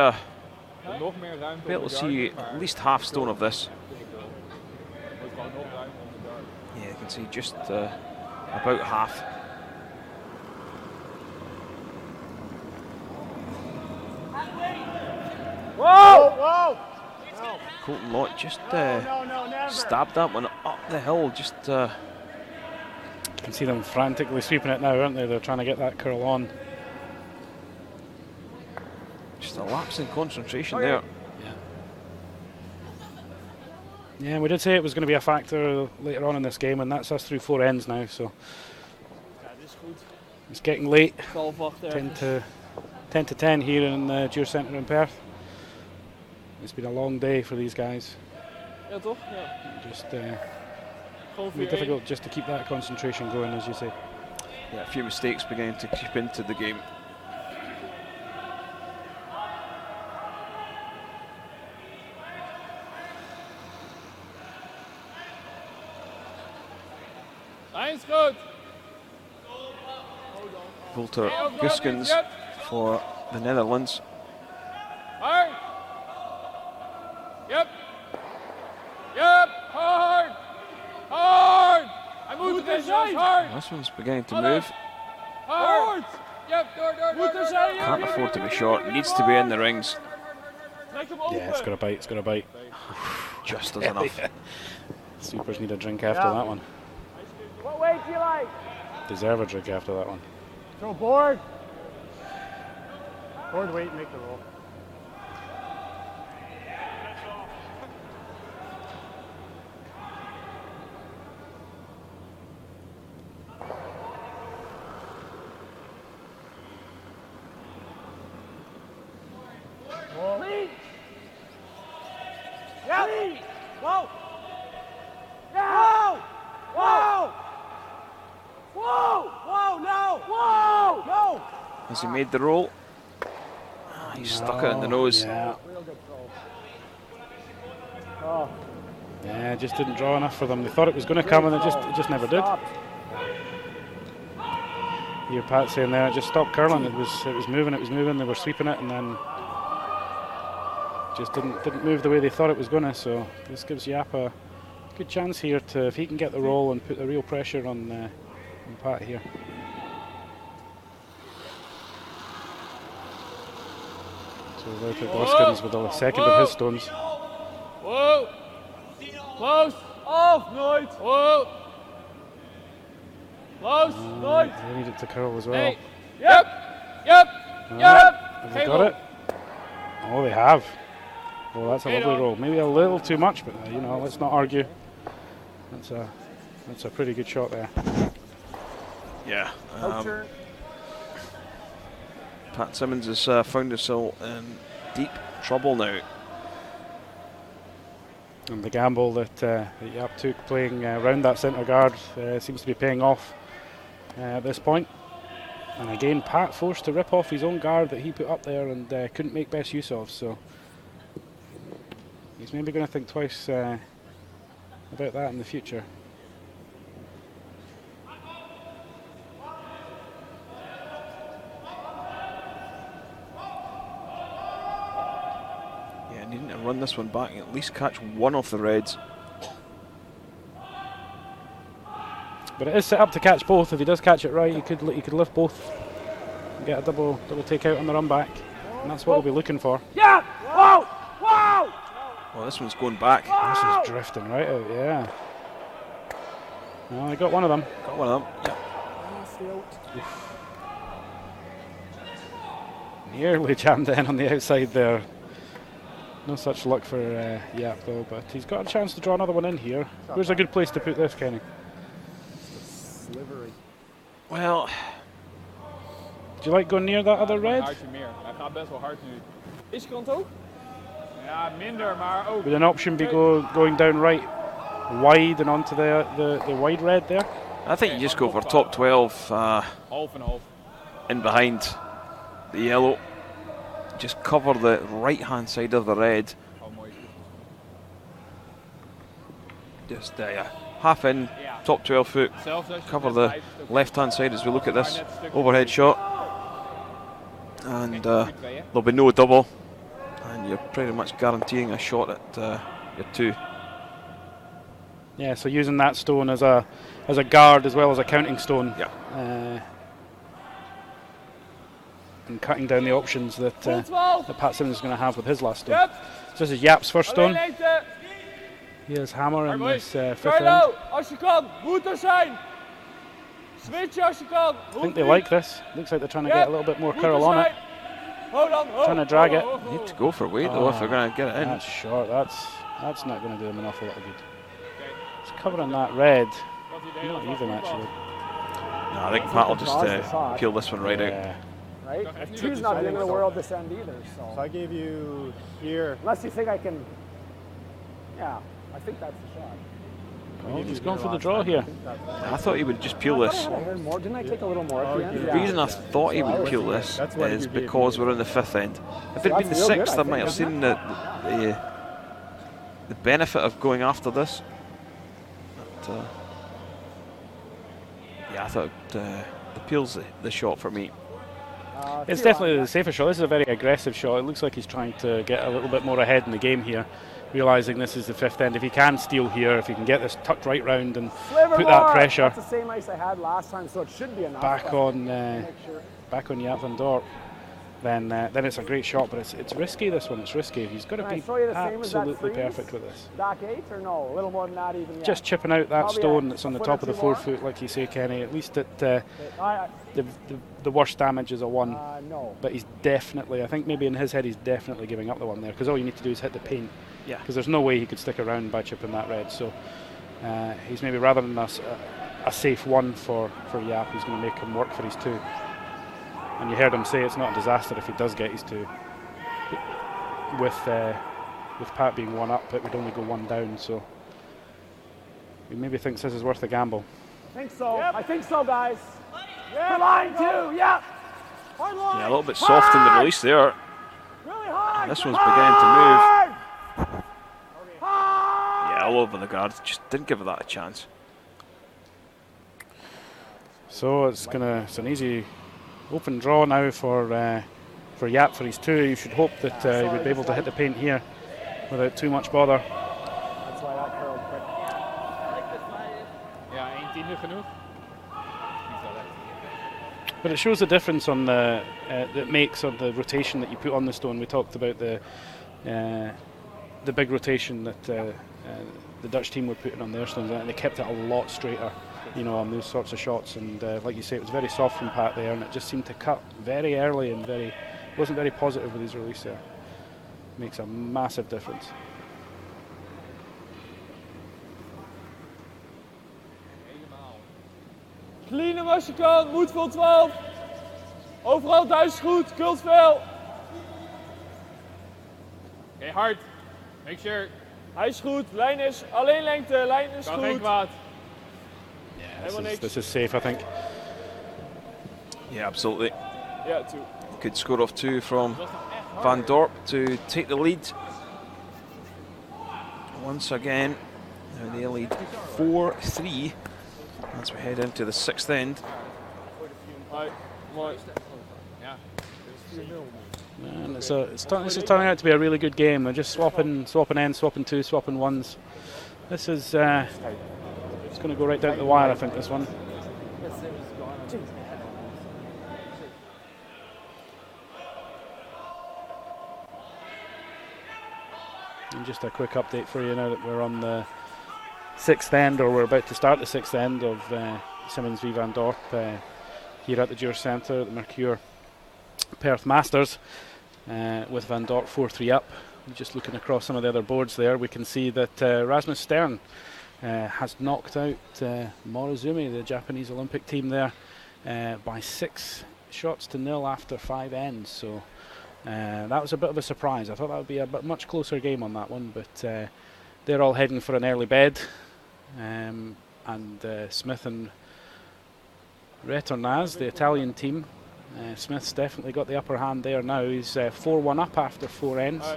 Nog meer ruimte. be able to see at least half stone of this. Yeah, you can see just about half. Whoa! Whoa! Colton Lott just stabbed that one up the hill. Just You can see them frantically sweeping it now, aren't they? They're trying to get that curl on. just a lapse in concentration there. Yeah, we did say it was going to be a factor later on in this game, and that's us through 4 ends now. So it's getting late. 10 to 10 here in the Dure Centre in Perth. It's been a long day for these guys. Ja, toch? Ja. Just it'll be difficult just to keep that concentration going, as you say. Yeah, a few mistakes beginning to creep into the game. Lijn's goed. Volter Guskens for the Netherlands. Hard. Yep. Yep. Hard. Hard. Hij moet er zijn. Hard. This one's beginning to move. Hard. Yep. Door. Can't afford to be short. Needs to be in the rings. Yeah, it's got a bite. It's got a bite. Just as enough. Sweepers need a drink after that one. What weight do you like? Deserve a drink after that one. Throw board. Board weight, make the roll. Lead. Yeah. Lead. Whoa. Yeah. Whoa. Whoa. Whoa. Whoa. No. Whoa. No. Has he made the roll? He stuck it in the nose. Yeah. Real good throw. Oh. Yeah, just didn't draw enough for them. They thought it was going to come, and it just never did. Stop. Here, Pat saying there, just stop curling. It was moving. They were sweeping it, and then just didn't move the way they thought it was going to. So this gives Yap a good chance here to, if he can get the roll and put the real pressure on Pat here. So Wouter Goskins with the second of his stones. Whoa! Close! Off! Nooit! Whoa! Close! Nooit! They need it to curl as well. Hey. Yep! Yep! Yep! Have they got it? Oh, they have. Oh, that's a lovely roll. Maybe a little too much, but you know, let's not argue. That's a pretty good shot there. Yeah. Pat Simmons has found himself in deep trouble now. And the gamble that Yap took playing round that centre guard seems to be paying off at this point. And again, Pat forced to rip off his own guard that he put up there and couldn't make best use of. So he's maybe going to think twice about that in the future. Yeah, needing to run this one back and at least catch one of the reds. But it is set up to catch both. If he does catch it right, he could lift both and get a double take out on the run back. And that's what we'll be looking for. Yeah! Whoa! Whoa! Well, this one's going back. This is drifting right out, yeah. Well, I got one of them. Got one of them, yep. Nearly jammed in on the outside there. No such luck for Yap though, but he's got a chance to draw another one in here. Where's a good place to put this, Kenny? Slivery. Well, do you like going near that other red? Hartje meer. Hij gaat best wel hard nu. Deze kant ook? Ja, minder, maar ook. Would an option be going down right wide and onto the wide red there? I think you just go for top 12 Half en half. in behind the yellow. Just cover the right hand side of the red. Oh, mooi. Just half in, top 12 foot. Cover the left hand side as we look at this overhead shot. And there'll be no double. And you're pretty much guaranteeing a shot at your 2. Yeah, so using that stone as a guard as well as a counting stone. Yeah. And cutting down the options that Pat Simmons is going to have with his last stone. So this is Yap's first stone. He has hammer in this fifth end. Als je kan, moet er zijn. Switch als je kan. I think they like this. Looks like they're trying to get a little bit more curl on it. Trying to drag it. Need to go for weight though if they're going to get it in. That's short. That's not going to do them an awful lot of good. It's covering that red. Not even actually. No, I think Pat will just peel this one right out. Right? 2's not the end of the world this end either. So I gave you here. Unless you think I can. Yeah, I think that's the shot. Oh, he's going for the draw here. I thought he would just peel this. Didn't I take a little more at the end? The reason I thought he would peel this is because we're in the 5th end. If it had been the 6th, I might have seen the benefit of going after this. But, yeah, I thought the peel's the shot for me. It's definitely the safer shot. This is a very aggressive shot. It looks like he's trying to get a little bit more ahead in the game here, realising this is the 5th end. If he can steal here, if he can get this tucked right round and put that pressure that's the same ice I had last time, so it should be enough. back on Yap van Dorp, then it's a great shot. But it's risky. This one, it's risky. He's got to be absolutely perfect with this. Back 8 or no? A little more than that even. Just chipping out that stone that's on the top of the 4 foot, like you say, Kenny. At least at the worst damage is a 1. No. But he's definitely, I think maybe in his head, he's definitely giving up the one there, because all you need to do is hit the paint. Yeah. Because there's no way he could stick around by chipping that red. So he's maybe, rather than a safe 1 for Yap, he's going to make him work for his 2. And you heard him say it's not a disaster if he does get his 2. With Pat being 1 up, it would only go 1 down. So he maybe thinks this is worth a gamble. I think so. I think so, guys. For line 2, yeah. Hard line. Yeah, a little bit soft in the release there. Really hard. And this one's beginning to move. Yeah, all over the guard. Just didn't give that a chance. So it's an easy open draw now for Yap for his 2. You should hope that he would be able to hit the paint here without too much bother. That's why that curled quick. Ja, 1/10 genoeg. But it shows the difference on the that makes on the rotation that you put on the stone. We talked about the big rotation that the Dutch team were putting on their stones, and they kept it a lot straighter, you know, on those sorts of shots. And like you say, it was very soft from Pat there, and it just seemed to cut very early and wasn't very positive with his release there. Makes a massive difference. Clean hem als je kan, moedvol 12. Overal thuis goed, kult veel. Oké, hard. Make sure. Hij is goed, lijn is alleen lengte, lijn is goed. Kan geen kwaad. Yeah, this is safe, I think. Yeah, absolutely. Yeah, 2. Good score of 2 from Van Dorp to take the lead. Once again, now they lead 4-3 as we head into the 6th end. And this is turning out to be a really good game. They're just swapping ends, swapping 2, swapping 1s. This is it's going to go right down to the wire, I think, this one. And just a quick update for you now that we're on the 6th end, or we're about to start the 6th end of Simmons v Van Dorp here at the Dewar Centre at the Mercure Perth Masters, with Van Dorp 4-3 up. Just looking across some of the other boards there, we can see that Rasmus Stern has knocked out Morozumi, the Japanese Olympic team there, by 6 shots to 0 after 5 ends. So that was a bit of a surprise. I thought that would be a much closer game on that one, but they're all heading for an early bed, and Smith and Retornaz, the Italian team, Smith's definitely got the upper hand there now. He's 4-1 up after 4 ends,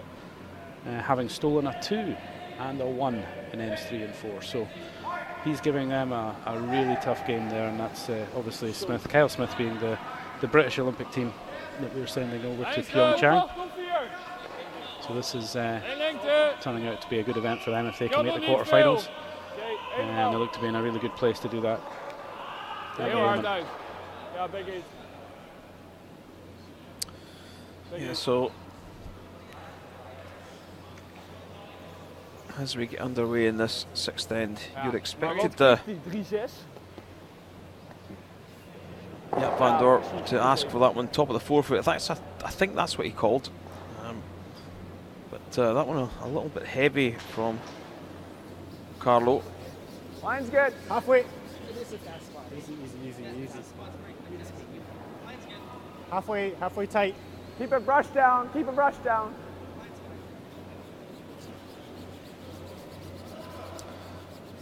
having stolen a 2 and a 1 in ends 3 and 4. So he's giving them a really tough game there, and that's obviously Smith, Kyle Smith being the British Olympic team that we're sending over to Pyeongchang. So this is turning out to be a good event for them if they can make the quarterfinals, and they look to be in a really good place to do that. Yeah, so as we get underway in this 6th end, you're expected Van Dorp to ask for that one top of the 4-foot. I think that's what he called. But that one a little bit heavy from Carlo. Line's good. Halfway. Easy. Halfway tight. Keep it brushed down. Keep it brushed down.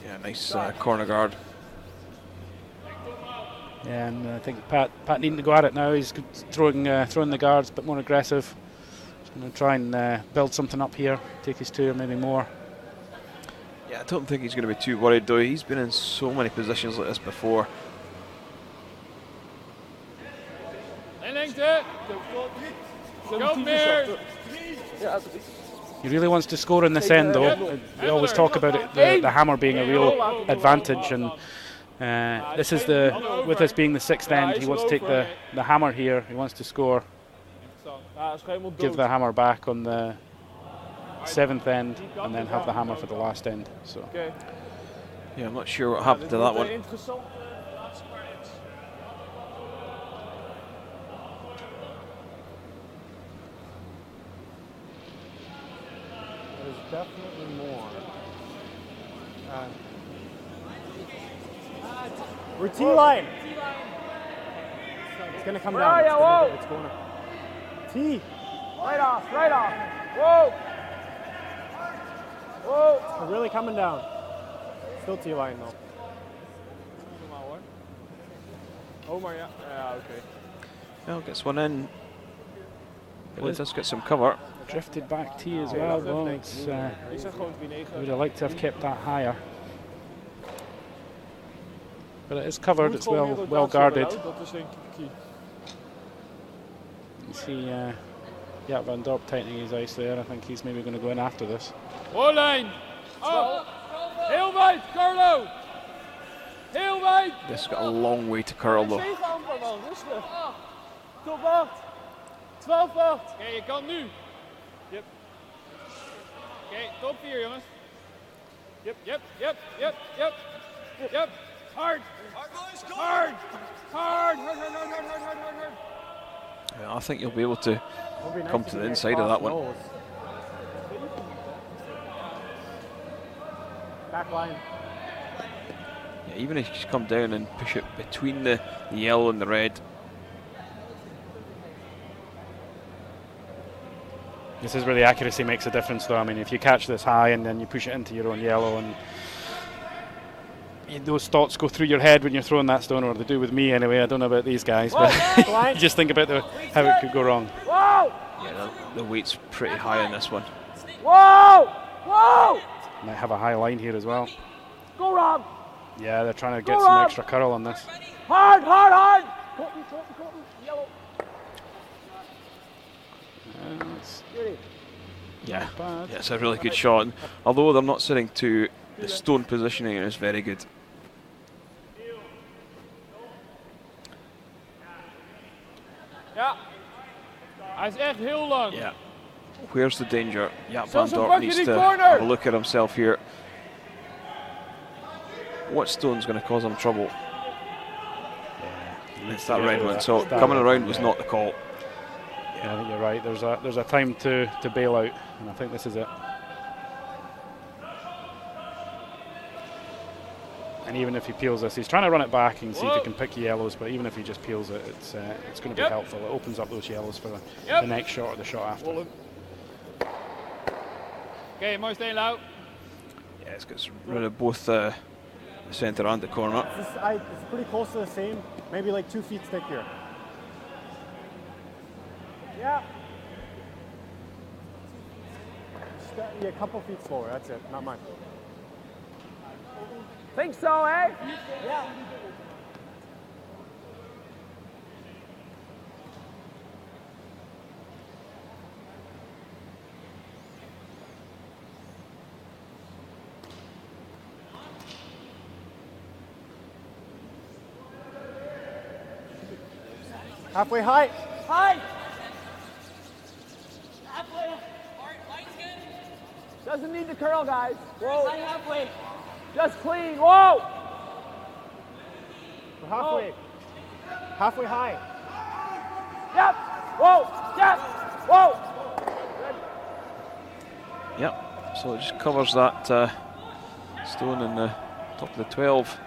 Yeah, nice corner guard. Yeah, and I think Pat needing to go at it now. He's throwing the guards a bit more aggressive. He's going to try and build something up here, take his 2 or maybe more. Yeah, I don't think he's going to be too worried though. He's been in so many positions like this before. He really wants to score in this end though. We always talk about it, the hammer being a real advantage, and this is with this being the 6th end, he wants to take the hammer here. He wants to score, give the hammer back on the 7th end, and then have the hammer for the last end. So yeah, I'm not sure what happened to that one. There's definitely more. We're T-line. It's gonna come down. It's going to T. Right off. Whoa. We're really coming down. Still T-line though. Omar, yeah. Okay. Well, gets one in. Well, it does get some cover. Drifted back T as well though. It's, would have liked to have kept that higher. But it is covered, it's well guarded. Dat is denk ik de key. You see Van Dorp tightening his ice there. I think he's maybe going to go in after this. Voorlijn. Oh. Heel wijd, Carlo. Heel wijd. This has got a long way to curl though. 7 amper man, rustig. Top wacht. 12 wacht. Oké, je kan nu. Yep. Oké, top 4 jongens. Yep. Hard. Hard. Yeah, I think you'll be able to come to the inside of that one. Back line. Yeah, even if you come down and push it between the yellow and the red. This is where the accuracy makes a difference though. I mean, if you catch this high and then you push it into your own yellow, and those thoughts go through your head when you're throwing that stone, or they do with me anyway. I don't know about these guys, but you just think about how it could go wrong. Whoa! Yeah, the weight's pretty high on this one. Whoa! Whoa! Might have a high line here as well. Go, Rob! Yeah, they're trying to get Go, some Rob. extra curl on this. Hard! Colton, yellow. Yeah, bad. yeah, it's a really good shot. And although they're not sitting to the stone positioning, is very good. Ja. Hij is echt heel lang. Yeah. Where's the danger? Yeah, Zo, Van zo Dorp pak je needs die to corner. have a look at himself here. What stone's going to cause him trouble? It's that red one. So coming around was not the call. Yeah, I think you're right. There's a time to bail out, and I think this is it. And even if he peels this, he's trying to run it back and see if he can pick yellows. But even if he just peels it, it's going to be helpful. It opens up those yellows for the next shot or the shot after. Oké, mooi steen, Lau. Yeah, it's got rid of both the centre and the corner. It's pretty close to the same. Maybe like 2 feet thick here. Yeah. Yeah, a couple feet slower. That's it. Not much. Think so, eh? Yeah. Halfway high. High! Doesn't need to curl, guys. Whoa. Halfway. Just clean. Whoa! We're halfway. Halfway high. Yep. Whoa. Yep. Whoa. Yep, so it just covers that stone in the top of the 12.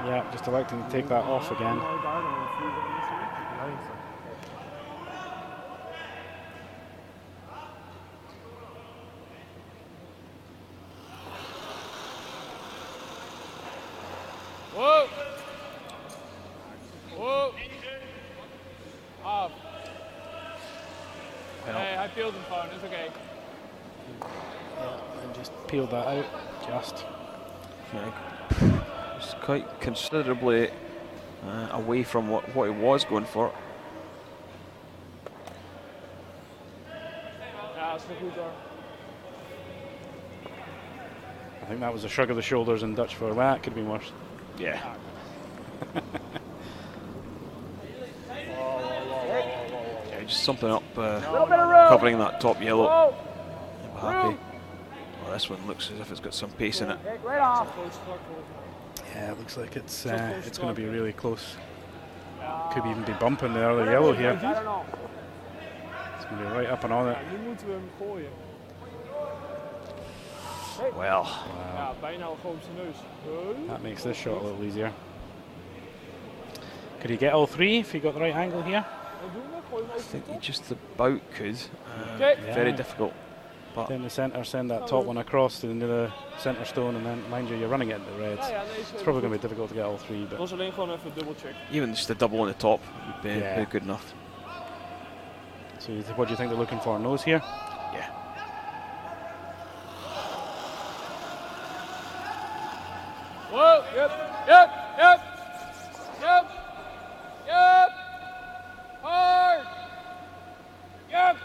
Yeah, just electing to take that off again. Whoa. Whoa. Off. Nee, hij peelt hem gewoon, is oké. Yeah, and just peeled that out, just. Yeah, it's quite considerably away from what he was going for. Ja, dat is wel goed hoor. I think that was a shrug of the shoulders in Dutch for, well, that could have been worse. Yeah. Yeah, just something up, covering that top yellow. Whoa. I'm happy. Well, this one looks as if it's got some pace in it. Take right off. Yeah, it looks like it's going to be really close. Could even be bumping the other yellow here. I don't know. It's going to be right up and on it. Nu moeten we hem gooien. Well, Ja, bijna al gewoon zijn neus. That makes this shot a little easier. Could he get all three if he got the right angle here? Wat doen we? Gooi hem I over de think he top. just about could. Okay. Very Yeah. difficult. But Down the centre, send that top one across to the centre stone, and then, mind you, you're running it into the reds. Ja, ja, nee, It's probably going to be difficult to get all three, Het but was alleen gewoon even dubbel check. even just a double on the top would be Yeah. good enough. so what do you think they're looking for? Nose here? Yeah. Whoa, yep, yep, yep, yep, yep, hard, yep.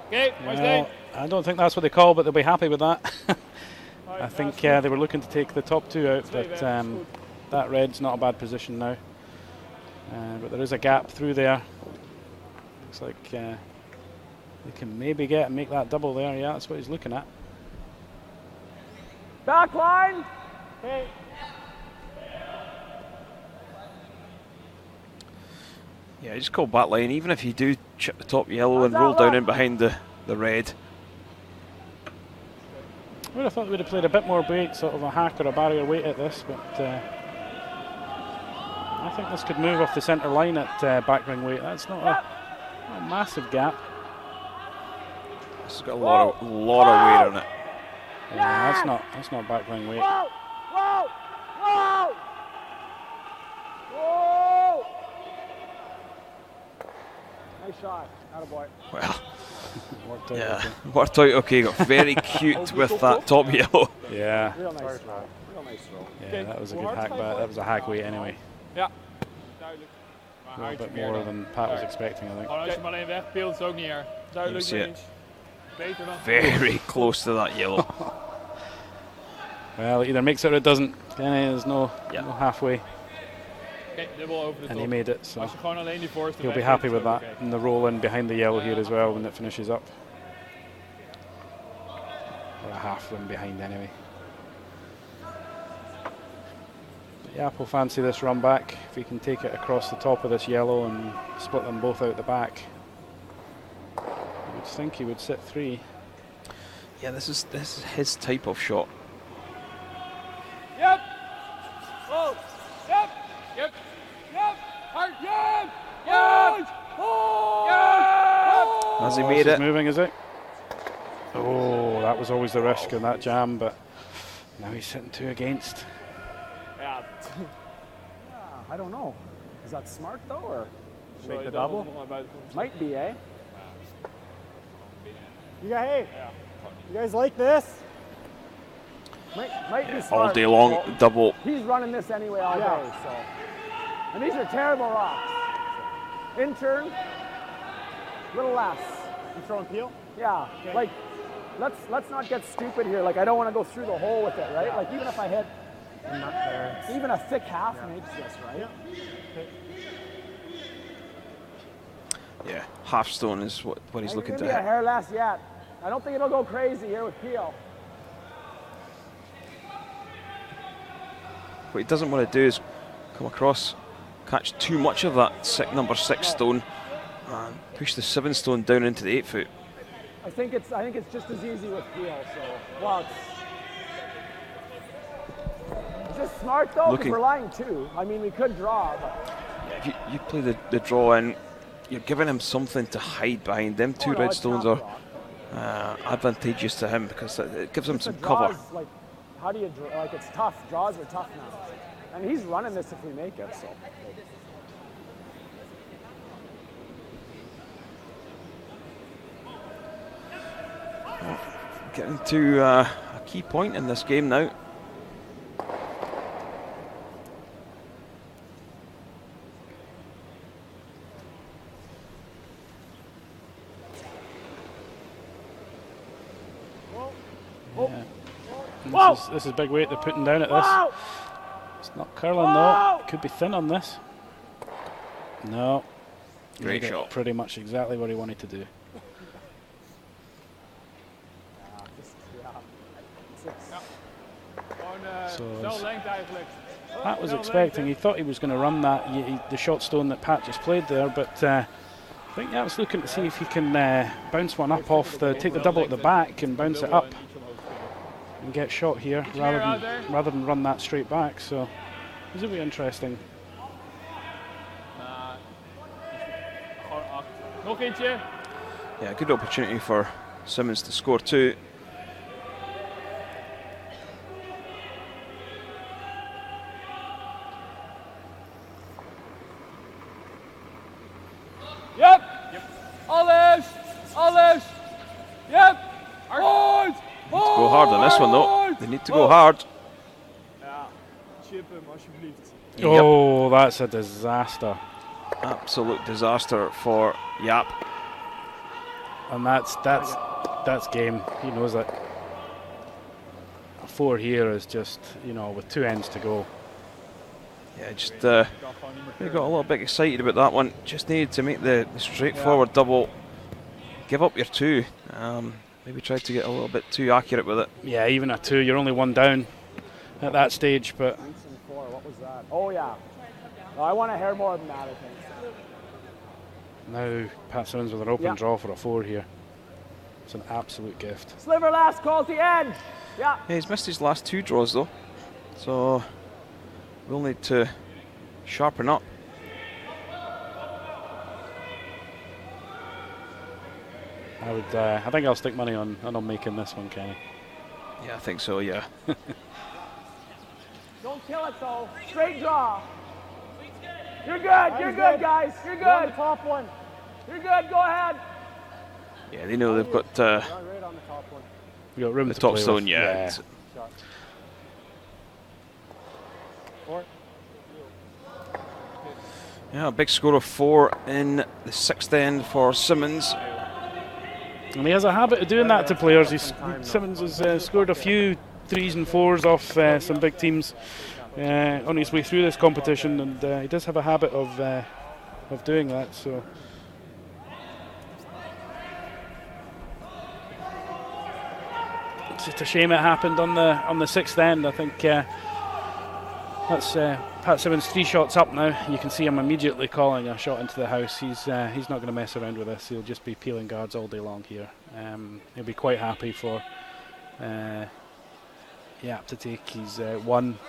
Okay, Well, I don't think that's what they call, but they'll be happy with that. I think they were looking to take the top two out, but that red's not a bad position now. But there is a gap through there. Looks like they can maybe make that double there. Yeah, that's what he's looking at. Back line. Okay. Yeah, just call back line. Even if you do chip the top yellow and roll down in behind the red. I would have thought we would have played a bit more weight, sort of a hack or a barrier weight at this, but I think this could move off the centre line at back ring weight. That's not a massive gap. This has got a lot of weight on it. Yeah, that's not back ring weight. Whoa! Whoa! Whoa! Whoa! Nice shot. Attaboy. Well, Worked out yeah, okay. worked out okay. Got very cute with that top yellow. Yeah. Real nice throw. Real nice throw. Yeah, that was a good hack, but that was a hack weight anyway. Ja. A little bit more than Pat was expecting, I think. Als je hem alleen wegpeelt, is ook niet erg. Duidelijk You see it. range. Beter dan. Very close to that yellow. Well, it either makes it or it doesn't. There's no halfway. Oké, dubbel over de top. And he made it, so Als je gewoon alleen die voorste he'll be wegpeelt, happy with is that. ook oké. And the roll in behind the yellow here as well when it finishes up. Or a half one behind anyway. But yeah, we'll fancy this run back. If he can take it across the top of this yellow and split them both out the back. I would think he would sit 3. Yeah, this is his type of shot. Yep. Oh. Yep. Yep. Yep. Hard. Yep. Yep. Oh. Yep. Has he This made is it? moving, is it? Oh, that was always the risk in that jam, but now he's sitting 2 against. Ja. I don't know. Is that smart though, or Sorry, make the dat double? nog maar buiten komt. Might be, eh? Hey, you guys like this? Might be All smart. day long, Well, double. he's running this anyway all day, so. And these are terrible rocks. In turn, little less. You throwing peel? Yeah, like let's not get stupid here. Like I don't want to go through the hole with it, right? Like even if I hit Not there. even a thick half makes this, right? Yeah, half stone is what he's looking to Maybe a hit. hair less yet. I don't think it'll go crazy here with Peel. What he doesn't want to do is come across, catch too much of that number 6 stone, and push the 7 stone down into the 8 foot. I think it's just as easy with Peel. So well, it's just smart though because we're lying 2. I mean we could draw, but Yeah, if you play the draw in, you're giving him something to hide behind. Them 2 red it's stones not are advantageous to him because it gives him the some cover. draws, like how do you draw? Like it's tough. Draws are tough now. And he's running this if we make it. So. Getting to a key point in this game now. Yeah. This is big weight they're putting down at this. Whoa! It's not curling though. It could be thin on this. No. Great Made it shot. Pretty much exactly what he wanted to do. Gewoon Zo snel lengte eigenlijk. Pat was expecting, he thought he was going to run that, the shot stone that Pat just played there, but I think Pat's looking to see if he can bounce one up off take the double at the back and bounce it up and get shot here rather than run that straight back. So this will be interesting. Gewoon 8. Nog eentje. Yeah, good opportunity for Simmons to score 2. Yep. Alles. Alles. Yep. Hard. Go hard on this one though. They need to go hard. Ja, chip hem alsjeblieft. Oh, that's a disaster. Absolute disaster for Yap. And that's game. He knows it. A 4 here is just, you know, with 2 ends to go. Yeah, just we got a little bit excited about that one. Just needed to make the straightforward double. Give up your 2. Maybe tried to get a little bit too accurate with it. Yeah, even a 2, you're only 1 down at that stage, but... What was that? Oh, yeah. No, I want a hair more than that, I think. Now Pat Simmons with an open draw for a 4 here. It's an absolute gift. Sliver last call at the end. Yeah. Yeah, he's missed his last 2 draws though, so we'll need to sharpen up. I think I'll stick money on making this one, Kenny. Yeah, I think so. Yeah. Don't kill it though. Straight draw. You're good. You're good, guys. You're good. On the top one. You're good. Go ahead. Yeah, they know they've got right on the top one. We got room the to top play stone. with. Yeah. Yeah, a big score of 4 in the 6th end for Simmons. And he has a habit of doing that to players. Simmons has scored a few 3s and 4s off some big teams on his way through this competition, and he does have a habit of doing that. So it's just a shame it happened on the 6th end. I think that's Pat Simmons 3 shots up now. You can see him immediately calling a shot into the house. He's not going to mess around with this. He'll just be peeling guards all day long here. He'll be quite happy for Yap to take his 1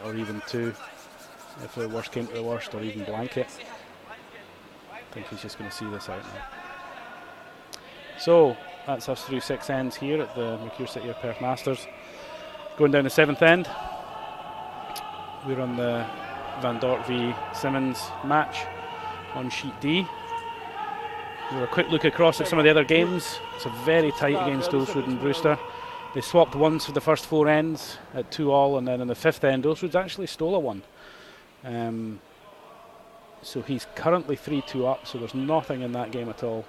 or even 2 if the worst came to the worst, or even blanket. I think he's just going to see this out now. So that's us through 6 ends here at the Mercure City of Perth Masters. Going down the 7th end, we're on the Van Dorp v Simmons match on sheet D. We'll have a quick look across at some of the other games. It's a very tight against Ulsrud and Brewster. They swapped once for the first 4 ends at 2-all, and then in the 5th end, Ulsrud's actually stole a 1. So he's currently 3-2 up, so there's nothing in that game at all.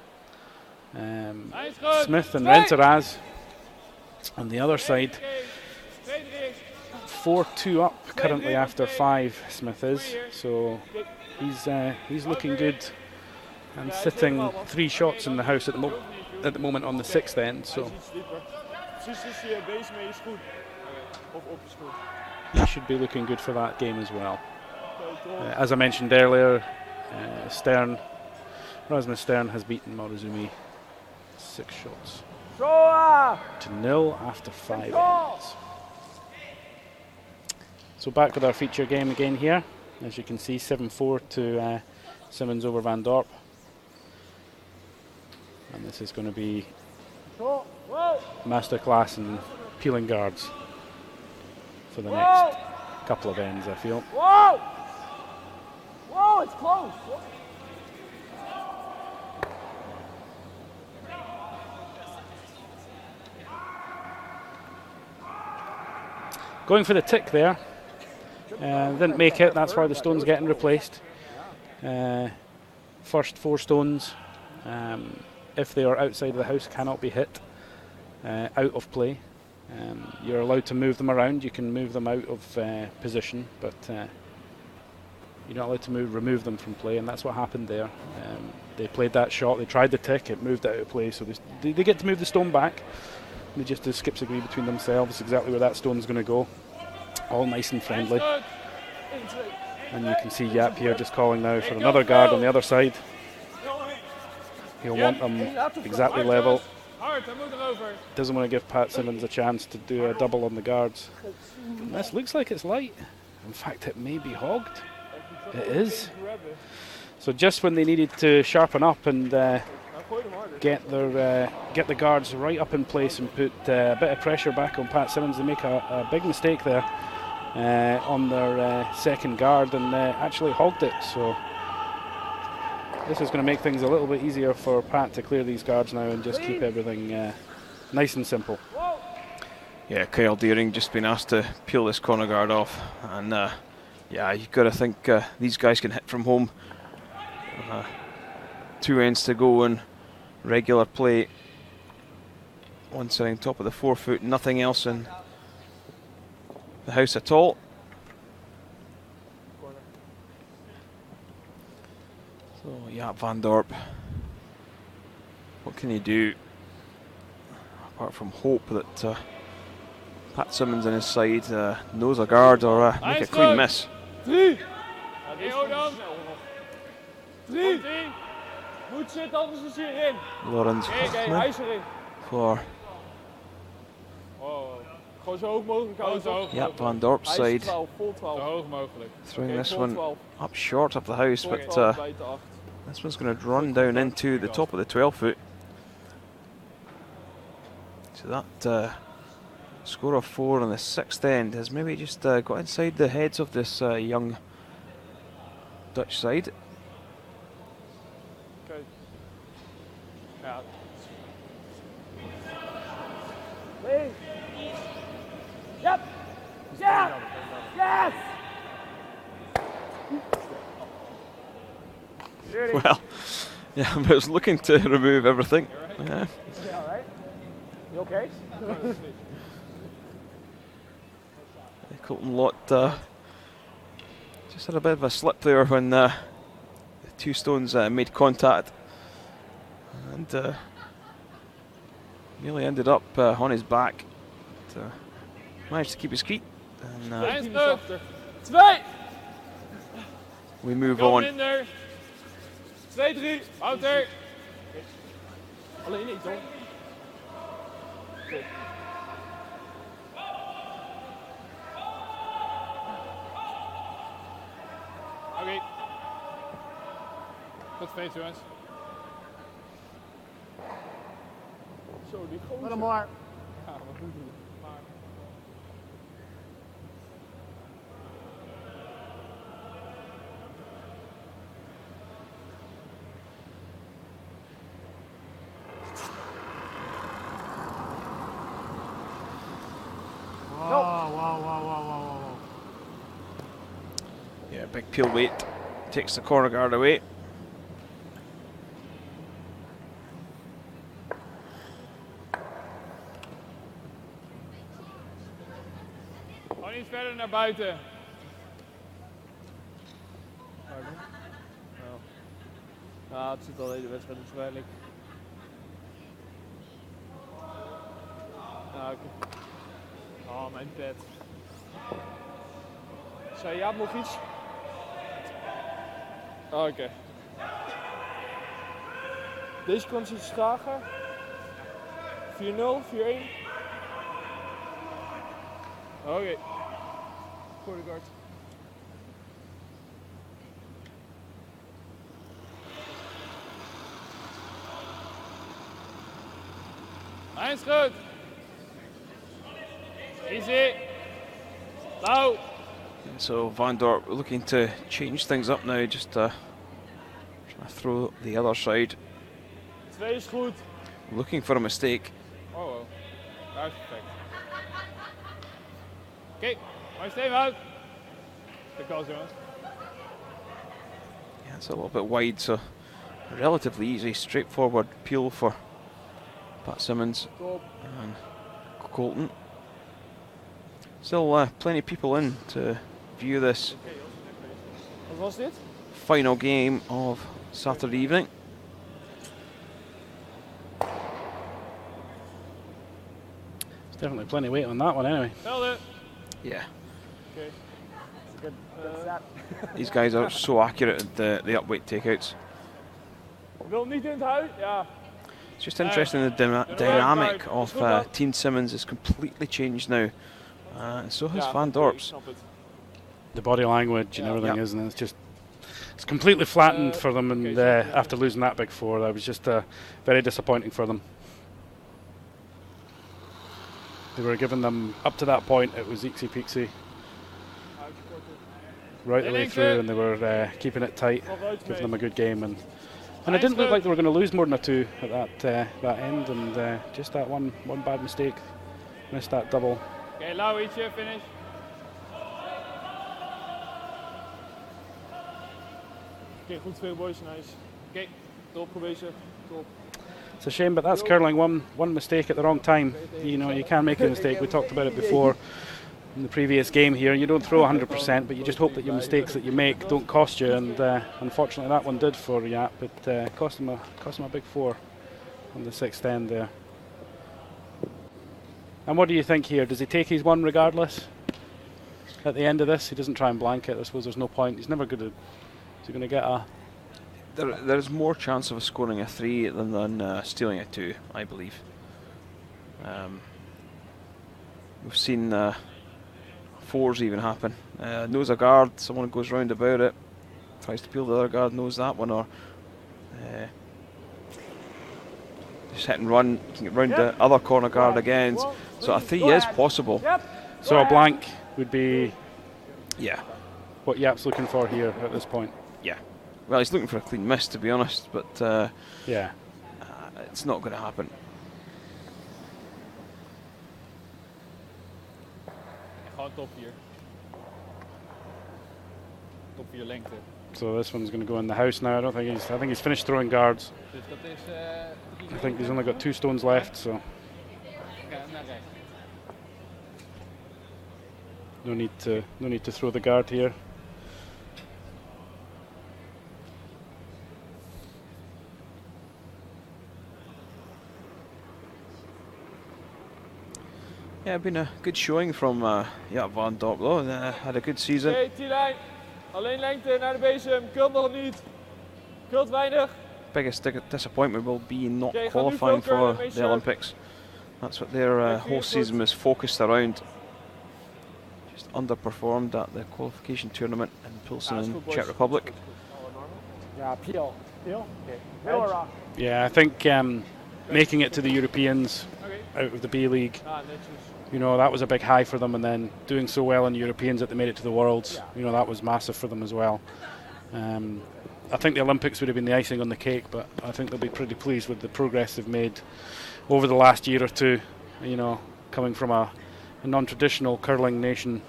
Smith and Renteraz on the other side, 4-2 up currently after 5. Smith is, so he's looking good and sitting 3 shots in the house at the moment on the 6th end. So he should be looking good for that game as well. As I mentioned earlier, Rasmus Stern has beaten Morozumi 6 shots to 0 after 5 ends. So back with our feature game again here. As you can see, 7-4 to Simmons over Van Dorp. And this is going to be masterclass in peeling guards for the next couple of ends, I feel. Whoa! Whoa, it's close. Going for the tick there. Didn't make it, that's why the stone's getting replaced. First 4 stones, if they are outside of the house, cannot be hit out of play. You're allowed to move them around. You can move them out of position, but you're not allowed to remove them from play, and that's what happened there. They played that shot, they tried the tick, it moved it out of play, so they get to move the stone back. They just do skips agree between themselves exactly where that stone's going to go. All nice and friendly. And you can see Yap here just calling now for another guard on the other side. He'll want them exactly level. Doesn't want to give Pat Simmons a chance to do a double on the guards. And this looks like it's light. In fact, it may be hogged. It is. So just when they needed to sharpen up and get the guards right up in place and put a bit of pressure back on Pat Simmons, they make a big mistake there on their second guard and actually hogged it. So this is going to make things a little bit easier for Pat to clear these guards now and just keep everything nice and simple. Yeah, Kyle Deering just been asked to peel this corner guard off, and yeah, you've got to think these guys can hit from home. 2 ends to go in regular play. One sitting top of the 4 foot, nothing else in the house at all. So yeah, Van Dorp, what can he do apart from hope that Pat Simmons on his side knows a guard or make a clean miss? 3. Moet zitten, anders is hij erin. Lawrence Kijk, hij is erin. for Gewoon zo hoog mogelijk houden. yeah, Van Dorp's Hij is side, 12, vol 12. Zo hoog mogelijk. throwing Oké, this vol one 12. up short of the house, Vol but 12 bij de 8. this one's going to run down into the top of the 12 foot. So that score of 4 on the 6th end has maybe just got inside the heads of this young Dutch side. Okay. Ja. Lean. Yep. Yeah. Yes. Well, yeah, I was looking to remove everything. Yeah. You all right? You okay? The Colton lot just had a bit of a slip there when the 2 stones made contact, and nearly ended up on his back. But, managed to keep his feet, and 2. we move Kom on. in there. 2, 3. Outer. Alleen niet, hoor. Oké. Tot feest, jongens. Zo, die gozer. Little more. Ja, wat doen we? Maar. Wow. Yeah, big peel weight takes the corner guard away. Gewoon iets verder naar buiten. Ja, het zit al de hele wedstrijd waarschijnlijk. Ja, oké. Oh, mijn pet. Zei Jaap nog iets? Oh, oké. Deze kant zit Schagen. 4-0, 4-1. Oké. Voor de guard. Eindschut. Easy. Low. So Van Dorp looking to change things up now, just trying to throw the other side, 2 is goed. looking for a mistake. Oh, dat is perfect. Oké, maar stay out. Good calls, jongens. Yeah, it's a little bit wide, so relatively easy, straightforward peel for Pat Simmons Top. and Colton. Still plenty of people in to view this Wat was dit? final game of Saturday evening. There's definitely plenty of weight on that one anyway. Helder. Yeah, Oké. Good set. these guys are so accurate at the upweight takeouts. Wil niet in het huis? Ja. It's just interesting, the dynamic of Team Simmons is completely changed now. And so has Ja, Van oké, ik Dorp's. snap het. The body language and Yeah. everything, Yeah. isn't it? It's completely flattened for them, and okay, so- after losing that big 4, that was just very disappointing for them. They were giving them, up to that point, it was eeksy peeksy right the way through, and they were keeping it tight, giving them a good game, and it didn't look like they were going to lose more than a 2 at that end, and just that one bad mistake Missed that double. Okay, Lau, ietsje, finish. Okay, goed veel boys, nice. Okay, top geweest, top. It's a shame, but that's curling. One mistake at the wrong time. You know, you can make a mistake. We talked about it before in the previous game here. You don't throw 100%, but you just hope that your mistakes that you make don't cost you. And unfortunately, that one did for Yap. It cost him a big 4 on the 6th end there. And what do you think here? Does he take his 1 regardless? At the end of this, he doesn't try and blank it. I suppose there's no point. He's never going to. Is he going to get a? There's more chance of scoring a 3 than stealing a 2, I believe. We've seen 4s even happen. Knows a guard, someone goes round about it, tries to peel the other guard, knows that one, or just hit and run, can get round the other corner guard again. So a 3 is possible. So a blank would be Yeah. what Yap's looking for here at this point. Yeah. Well, he's looking for a clean miss, to be honest, but Yeah. it's not going to happen. Gewoon top 4. Top 4 lengte. So this one's going to go in the house now. I think he's finished throwing guards. Dus dat is... I think he's only got 2 stones left, so Naar rechts. no need to throw the guard here. Yeah, been a good showing from Van Dorp though. Had a good season. Oké, T-lijn. Alleen lengte naar de bezem. Kult nog niet. Kult weinig. Biggest disappointment will be not Okay, gaan nu qualifying filteren, for meestal. the Olympics. That's what their whole season was focused around. Just underperformed at the qualification tournament in Pilsen in Czech Republic. Yeah, peel. Peel? Okay. Middle rock. Yeah, I think making it to the Europeans out of the B League, Ah, netjes. you know, that was a big high for them, and then doing so well in the Europeans that they made it to the Worlds, you know, that was massive for them as well. I think the Olympics would have been the icing on the cake, but I think they'll be pretty pleased with the progress they've made over the last year or two, you know, coming from a non-traditional curling nation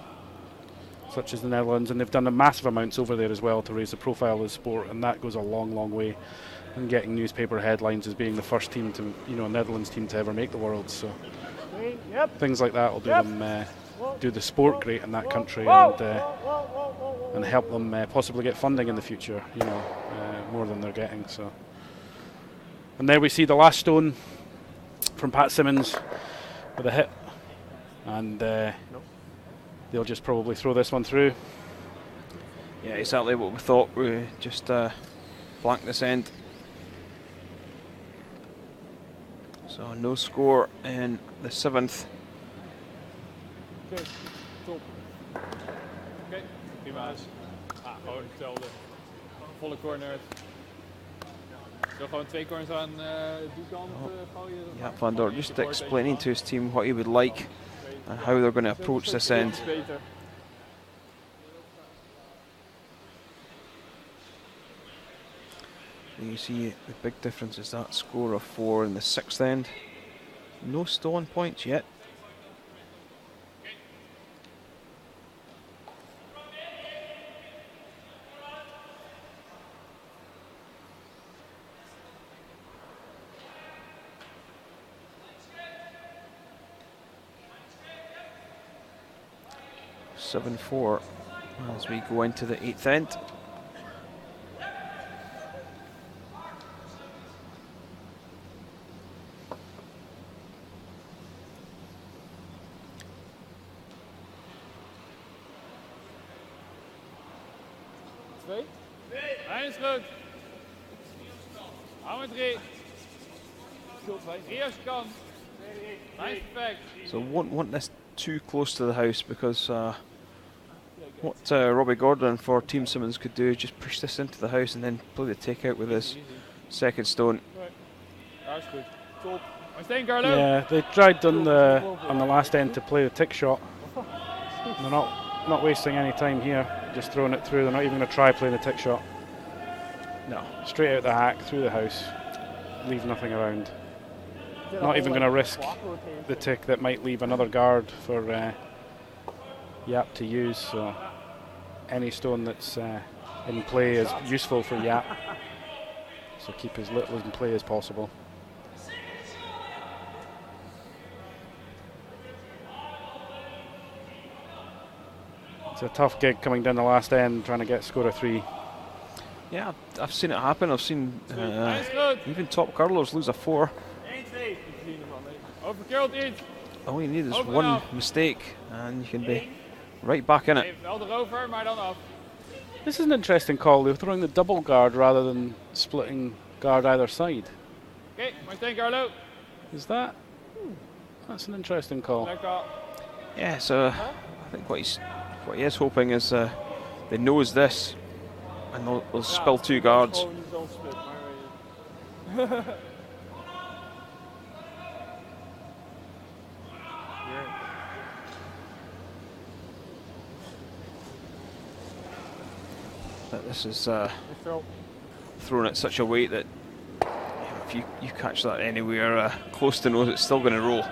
such as the Netherlands, and they've done a massive amounts over there as well to raise the profile of the sport, and that goes a long, long way in getting newspaper headlines as being the first team to, you know, Netherlands team to ever make the Worlds. So things like that will do them, do the sport great in that country, and help them possibly get funding in the future, you know, more than they're getting. So, and there we see the last stone from Pat Simmons with a hit, and they'll just probably throw this one through. Yeah, exactly what we thought. We just blanked this end. So no score in the 7th. Oké, top. Oké, prima. Ah, gewoon hetzelfde. Volle corner. Zo gewoon 2 corners aan die kant gooien. Yeah, Van Dorp just explaining to his team what he would like and how they're going to approach this end. Beter. You see the big difference is that score of 4 in the 6th end. No stolen points yet. Seven 4 as we go into the 8th end. Hij is goed. Hou met 3. 3 als je kan. Hij is perfect. So won't want this too close to the house, because what Robbie Gordon for Team Simmons could do is just push this into the house and then play the take out with his second stone. Daar is goed. Top. Maar steen, Carlo. Yeah, they tried on the last end to play the tick shot. They're not wasting any time here, just throwing it through. They're not even going to try playing the tick shot. No, straight out the hack, through the house, leave nothing around. Not even going to risk the tick that might leave another guard for Yap to use. So any stone that's in play is useful for Yap. So keep as little in play as possible. It's a tough gig coming down the last end, trying to get score of 3. Yeah, I've seen it happen. I've seen even top curlers lose a 4. All you need is one mistake and you can be right back in it. This is an interesting call. They're throwing the double guard rather than splitting guard either side. Okay, my thing, Carlo. Is that? That's an interesting call. Yeah, so I think what he is hoping is they knows this and they'll spill 2 guards. But this is thrown at such a weight that if you catch that anywhere close to nose, it's still going to roll.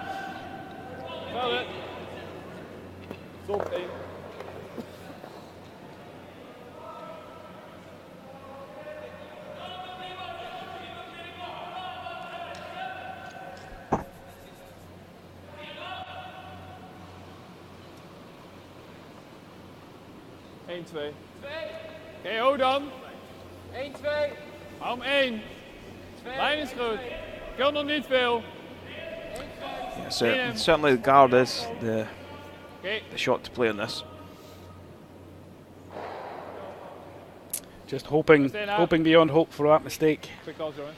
Oké, ho dan. 1, 2. Arm 1. Lijn is goed. Kan nog niet veel. Yeah, so certainly the guard is the shot to play on this. Just hoping beyond hope for that mistake. Quick calls, jongen.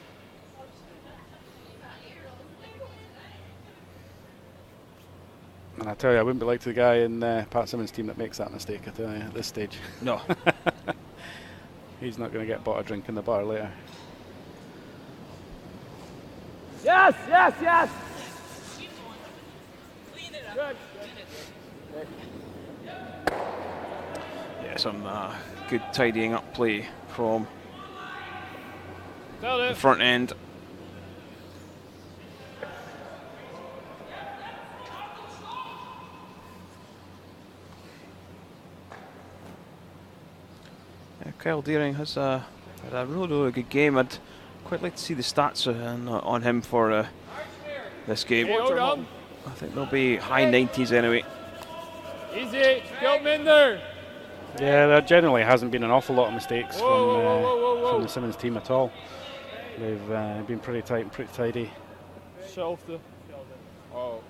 And I tell you, I wouldn't be like the guy in Pat Simmons' team that makes that mistake, I tell you, at this stage. No. He's not going to get bought a drink in the bar later. Yes, yes, yes. Good. Yeah, some good tidying up play from the front end. Kyle Deering has had a really good game. I'd quite like to see the stats on him for this game. I think they'll be high 90s anyway. Easy, skilled minder. Yeah, there generally hasn't been an awful lot of mistakes from the Simmons team at all. They've been pretty tight and pretty tidy. Zelfde. Oh.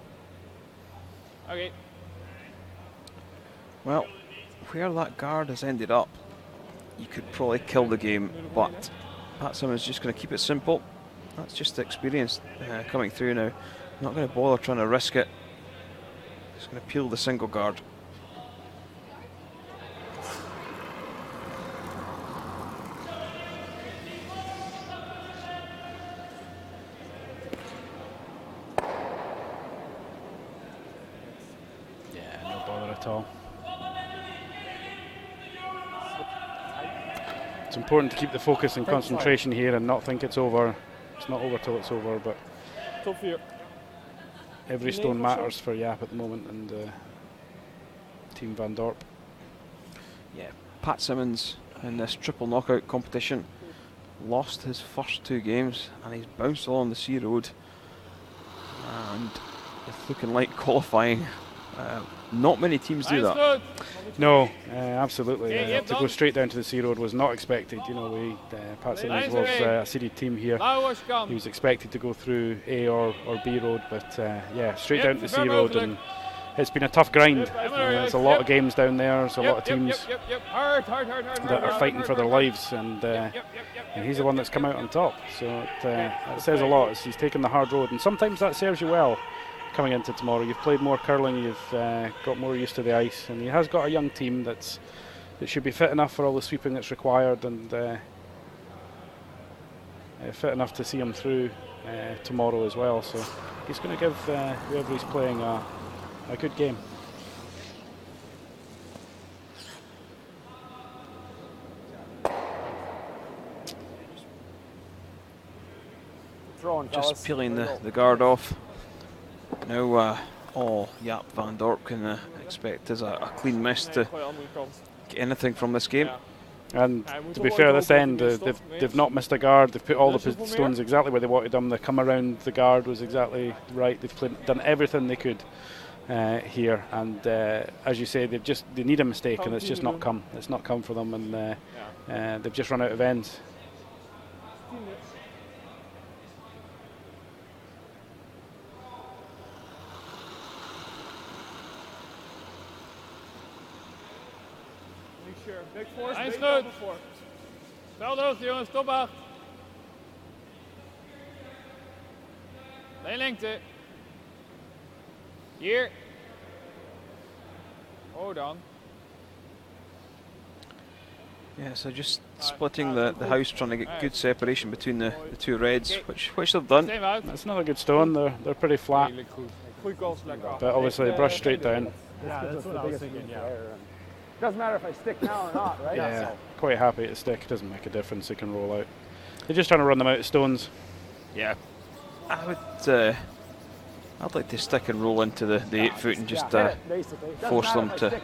Okay. Well, where that guard has ended up, you could probably kill the game, but Pat Simmons is just going to keep it simple. That's just the experience coming through now. Not going to bother trying to risk it. Just going to peel the single guard. Yeah, no bother at all. It's important to keep the focus and concentration here and not think it's over. It's not over till it's over, but every stone matters for Yap at the moment and Team Van Dorp. Yeah, Pat Simmons in this triple knockout competition lost his first 2 games and he's bounced along the sea road and it's looking like qualifying. Not many teams do that. No, absolutely. To go straight down to the sea road was not expected. You know, Pat Simmons was a seeded team here. He was expected to go through A or B road, but yeah, straight down to the sea road, and it's been a tough grind. There's a lot of games down there. There's a lot of teams that are fighting for their lives, and he's the one that's come out on top. So it says a lot. He's taken the hard road, and sometimes that serves you well. Coming into tomorrow, you've played more curling, you've got more used to the ice, and he has got a young team that should be fit enough for all the sweeping that's required, and fit enough to see him through tomorrow as well. So he's going to give whoever he's playing a good game. throwing, fellas. Just peeling There you the guard off. Now all Jaap van Dorp can expect is a clean miss to get anything from this game. And to be fair, this end, they've not missed a guard. They've put all the stones exactly where they wanted them. The come around the guard was exactly right. They've done everything they could here. And as you say, they need a mistake, and it's just not come. It's not come for them, and they've just run out of ends. Big force, big double force. Stel hoog, jongens, top 8. Lengte. Hier. Oh, dan. Yeah, so just splitting the house, trying to get good separation between the two reds, which they've done. That's not a good stone. They're pretty flat, but obviously they brush straight down. Yeah, that's what I was thinking, yeah. Doesn't matter if I stick now or not, right? Yeah, So. quite happy to stick. Doesn't make a difference. They can roll out. They're just trying to run them out of stones. Yeah, I'd like to stick and roll into the 8 foot and just force them to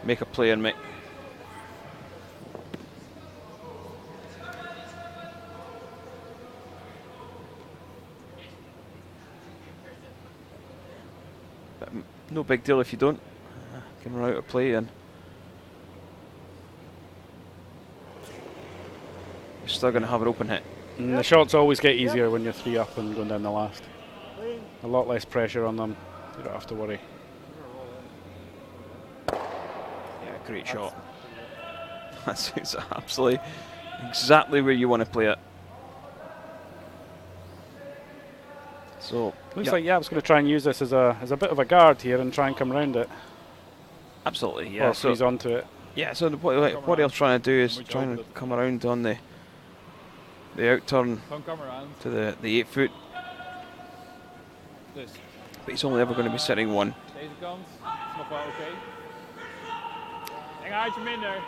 make a play and make. But no big deal if you don't. Can run out of play and you're still going to have an open hit. And the shots always get easier when you're 3 up and going down the last. A lot less pressure on them. You don't have to worry. Yeah, great shot. That's absolutely exactly where you want to play it. So looks like Jaap's going to try and use this as a bit of a guard here and try and come around it. Absolutely, yeah. Or freeze onto it. Yeah, so what he'll try to do is try and come around on the outturn to the 8 foot. But he's only ever going to be setting one. Deze kant is nog wel oké. Eng haartje minder.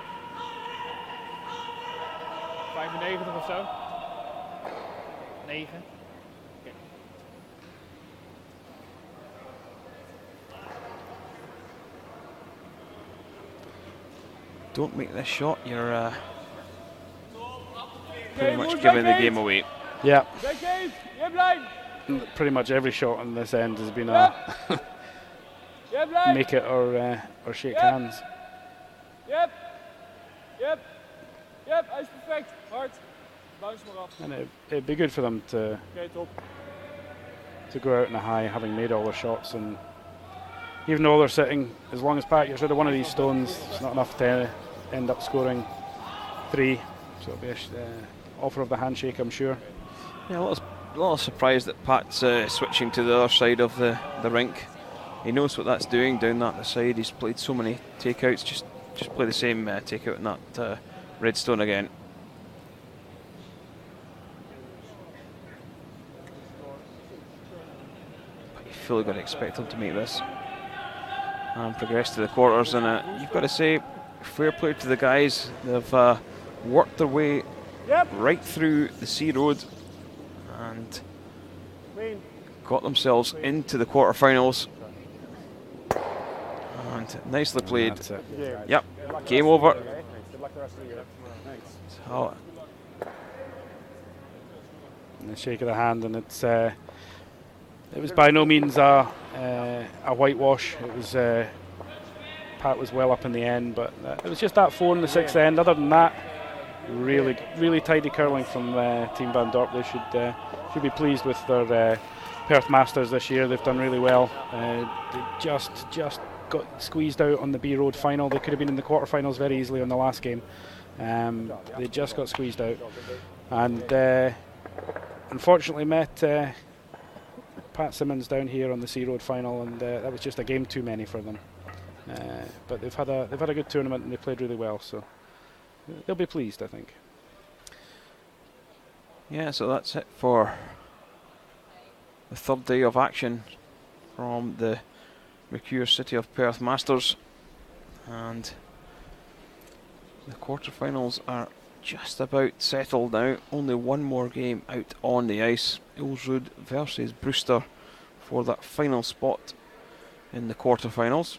95 of zo. 9. Don't make this shot, you're pretty much giving the game away. Yeah. Hier Pretty much every shot on this end has been a make it or shake hands. Yep, hij is perfect. Hard. Bounce maar af. And it'd be good for them to go out in a high, having made all their shots, and even though they're sitting, as long as Pat gets rid of one of these stones, it's not enough to end up scoring 3. So it'll be an offer of the handshake, I'm sure. Yeah, a little surprised that Pat's switching to the other side of the rink. He knows what that's doing down that side. He's played so many takeouts. Just play the same takeout in that red stone again. But you fully got to expect him to make this and progress to the quarters. And you've got to say, fair play to the guys. They've worked their way right through the C Road and got themselves into the quarterfinals. And nicely played. That's it. Yep, game over. Good luck the rest of the year. Thanks. So, And the shake of the hand, and it was by no means a whitewash. It was Pat was well up in the end, but it was just that 4 in the 6th end. Other than that, really tidy curling from Team Van Dorp. They should be pleased with their Perth Masters this year. They've done really well. They just got squeezed out on the B Road final. They could have been in the quarterfinals very easily on the last game. They just got squeezed out, and unfortunately met Pat Simmons down here on the C Road final, and that was just a game too many for them. But they've had a good tournament and they played really well, so they'll be pleased, I think. yeah, so that's it for the 3rd day of action from the Mercure City of Perth Masters, and the quarterfinals are just about settled now. Only one more game out on the ice. Ulsrud versus Brewster for that final spot in the quarterfinals.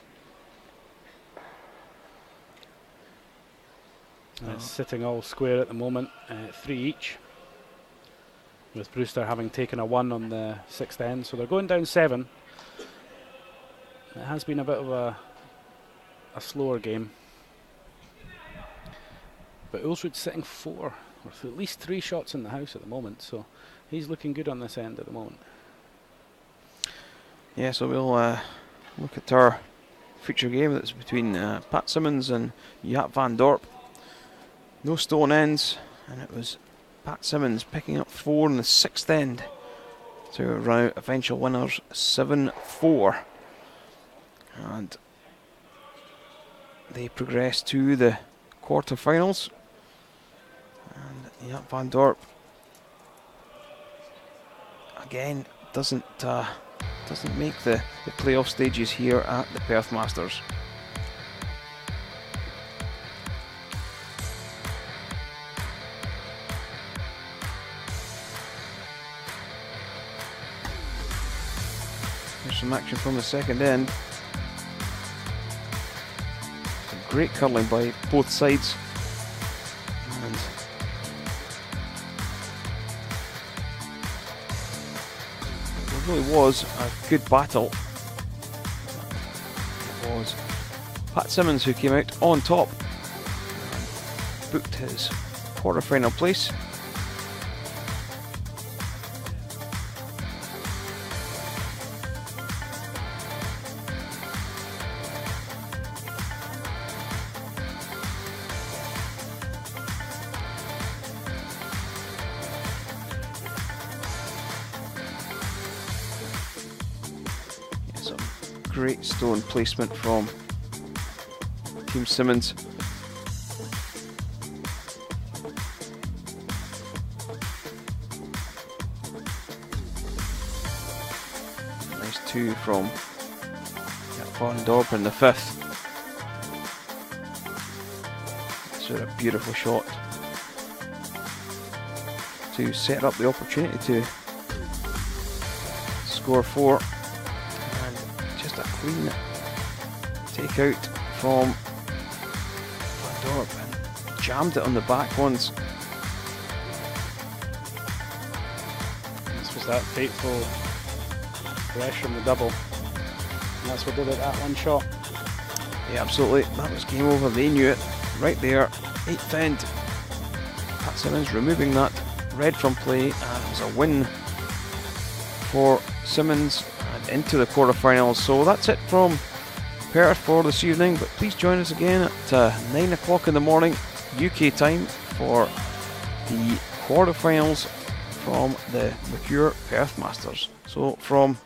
It's sitting all square at the moment, 3 each, with Brewster having taken a 1 on the 6th end, so they're going down 7. It has been a bit of a slower game, but Ulsrud's sitting 4, with at least 3 shots in the house at the moment, so he's looking good on this end at the moment. Yeah, so we'll look at our future game that's between Pat Simmons and Jaap van Dorp. No stone ends, and it was Pat Simmons picking up 4 in the 6th end to round eventual winners 7-4. And they progress to the quarterfinals. And Jaap van Dorp again doesn't make the playoff stages here at the Perth Masters. There's some action from the 2nd end. Some great curling by both sides. And it really was a good battle. It was Pat Simmons who came out on top and booked his quarterfinal place. Great stone placement from Team Simmons. Nice 2 from Van Dorp in the 5th. That's a beautiful shot to set up the opportunity to score 4. A clean take out from Van Dorp and jammed it on the back once. This was that fateful flash from the double. And that's what did it, that one shot. Yeah, absolutely. That was game over. They knew it right there. 8th end. Pat Simmons removing that red from play, and it was a win for Simmons and into the quarterfinals. So that's it from Perth for this evening, but please join us again at 9 o'clock in the morning UK time for the quarterfinals from the Mercure Perth Masters. So from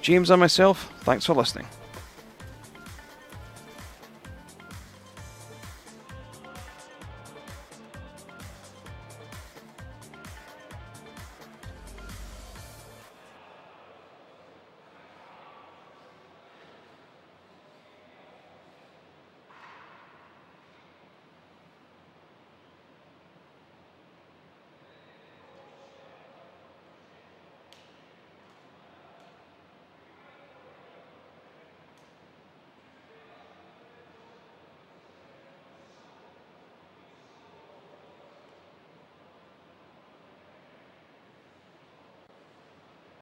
James and myself, thanks for listening.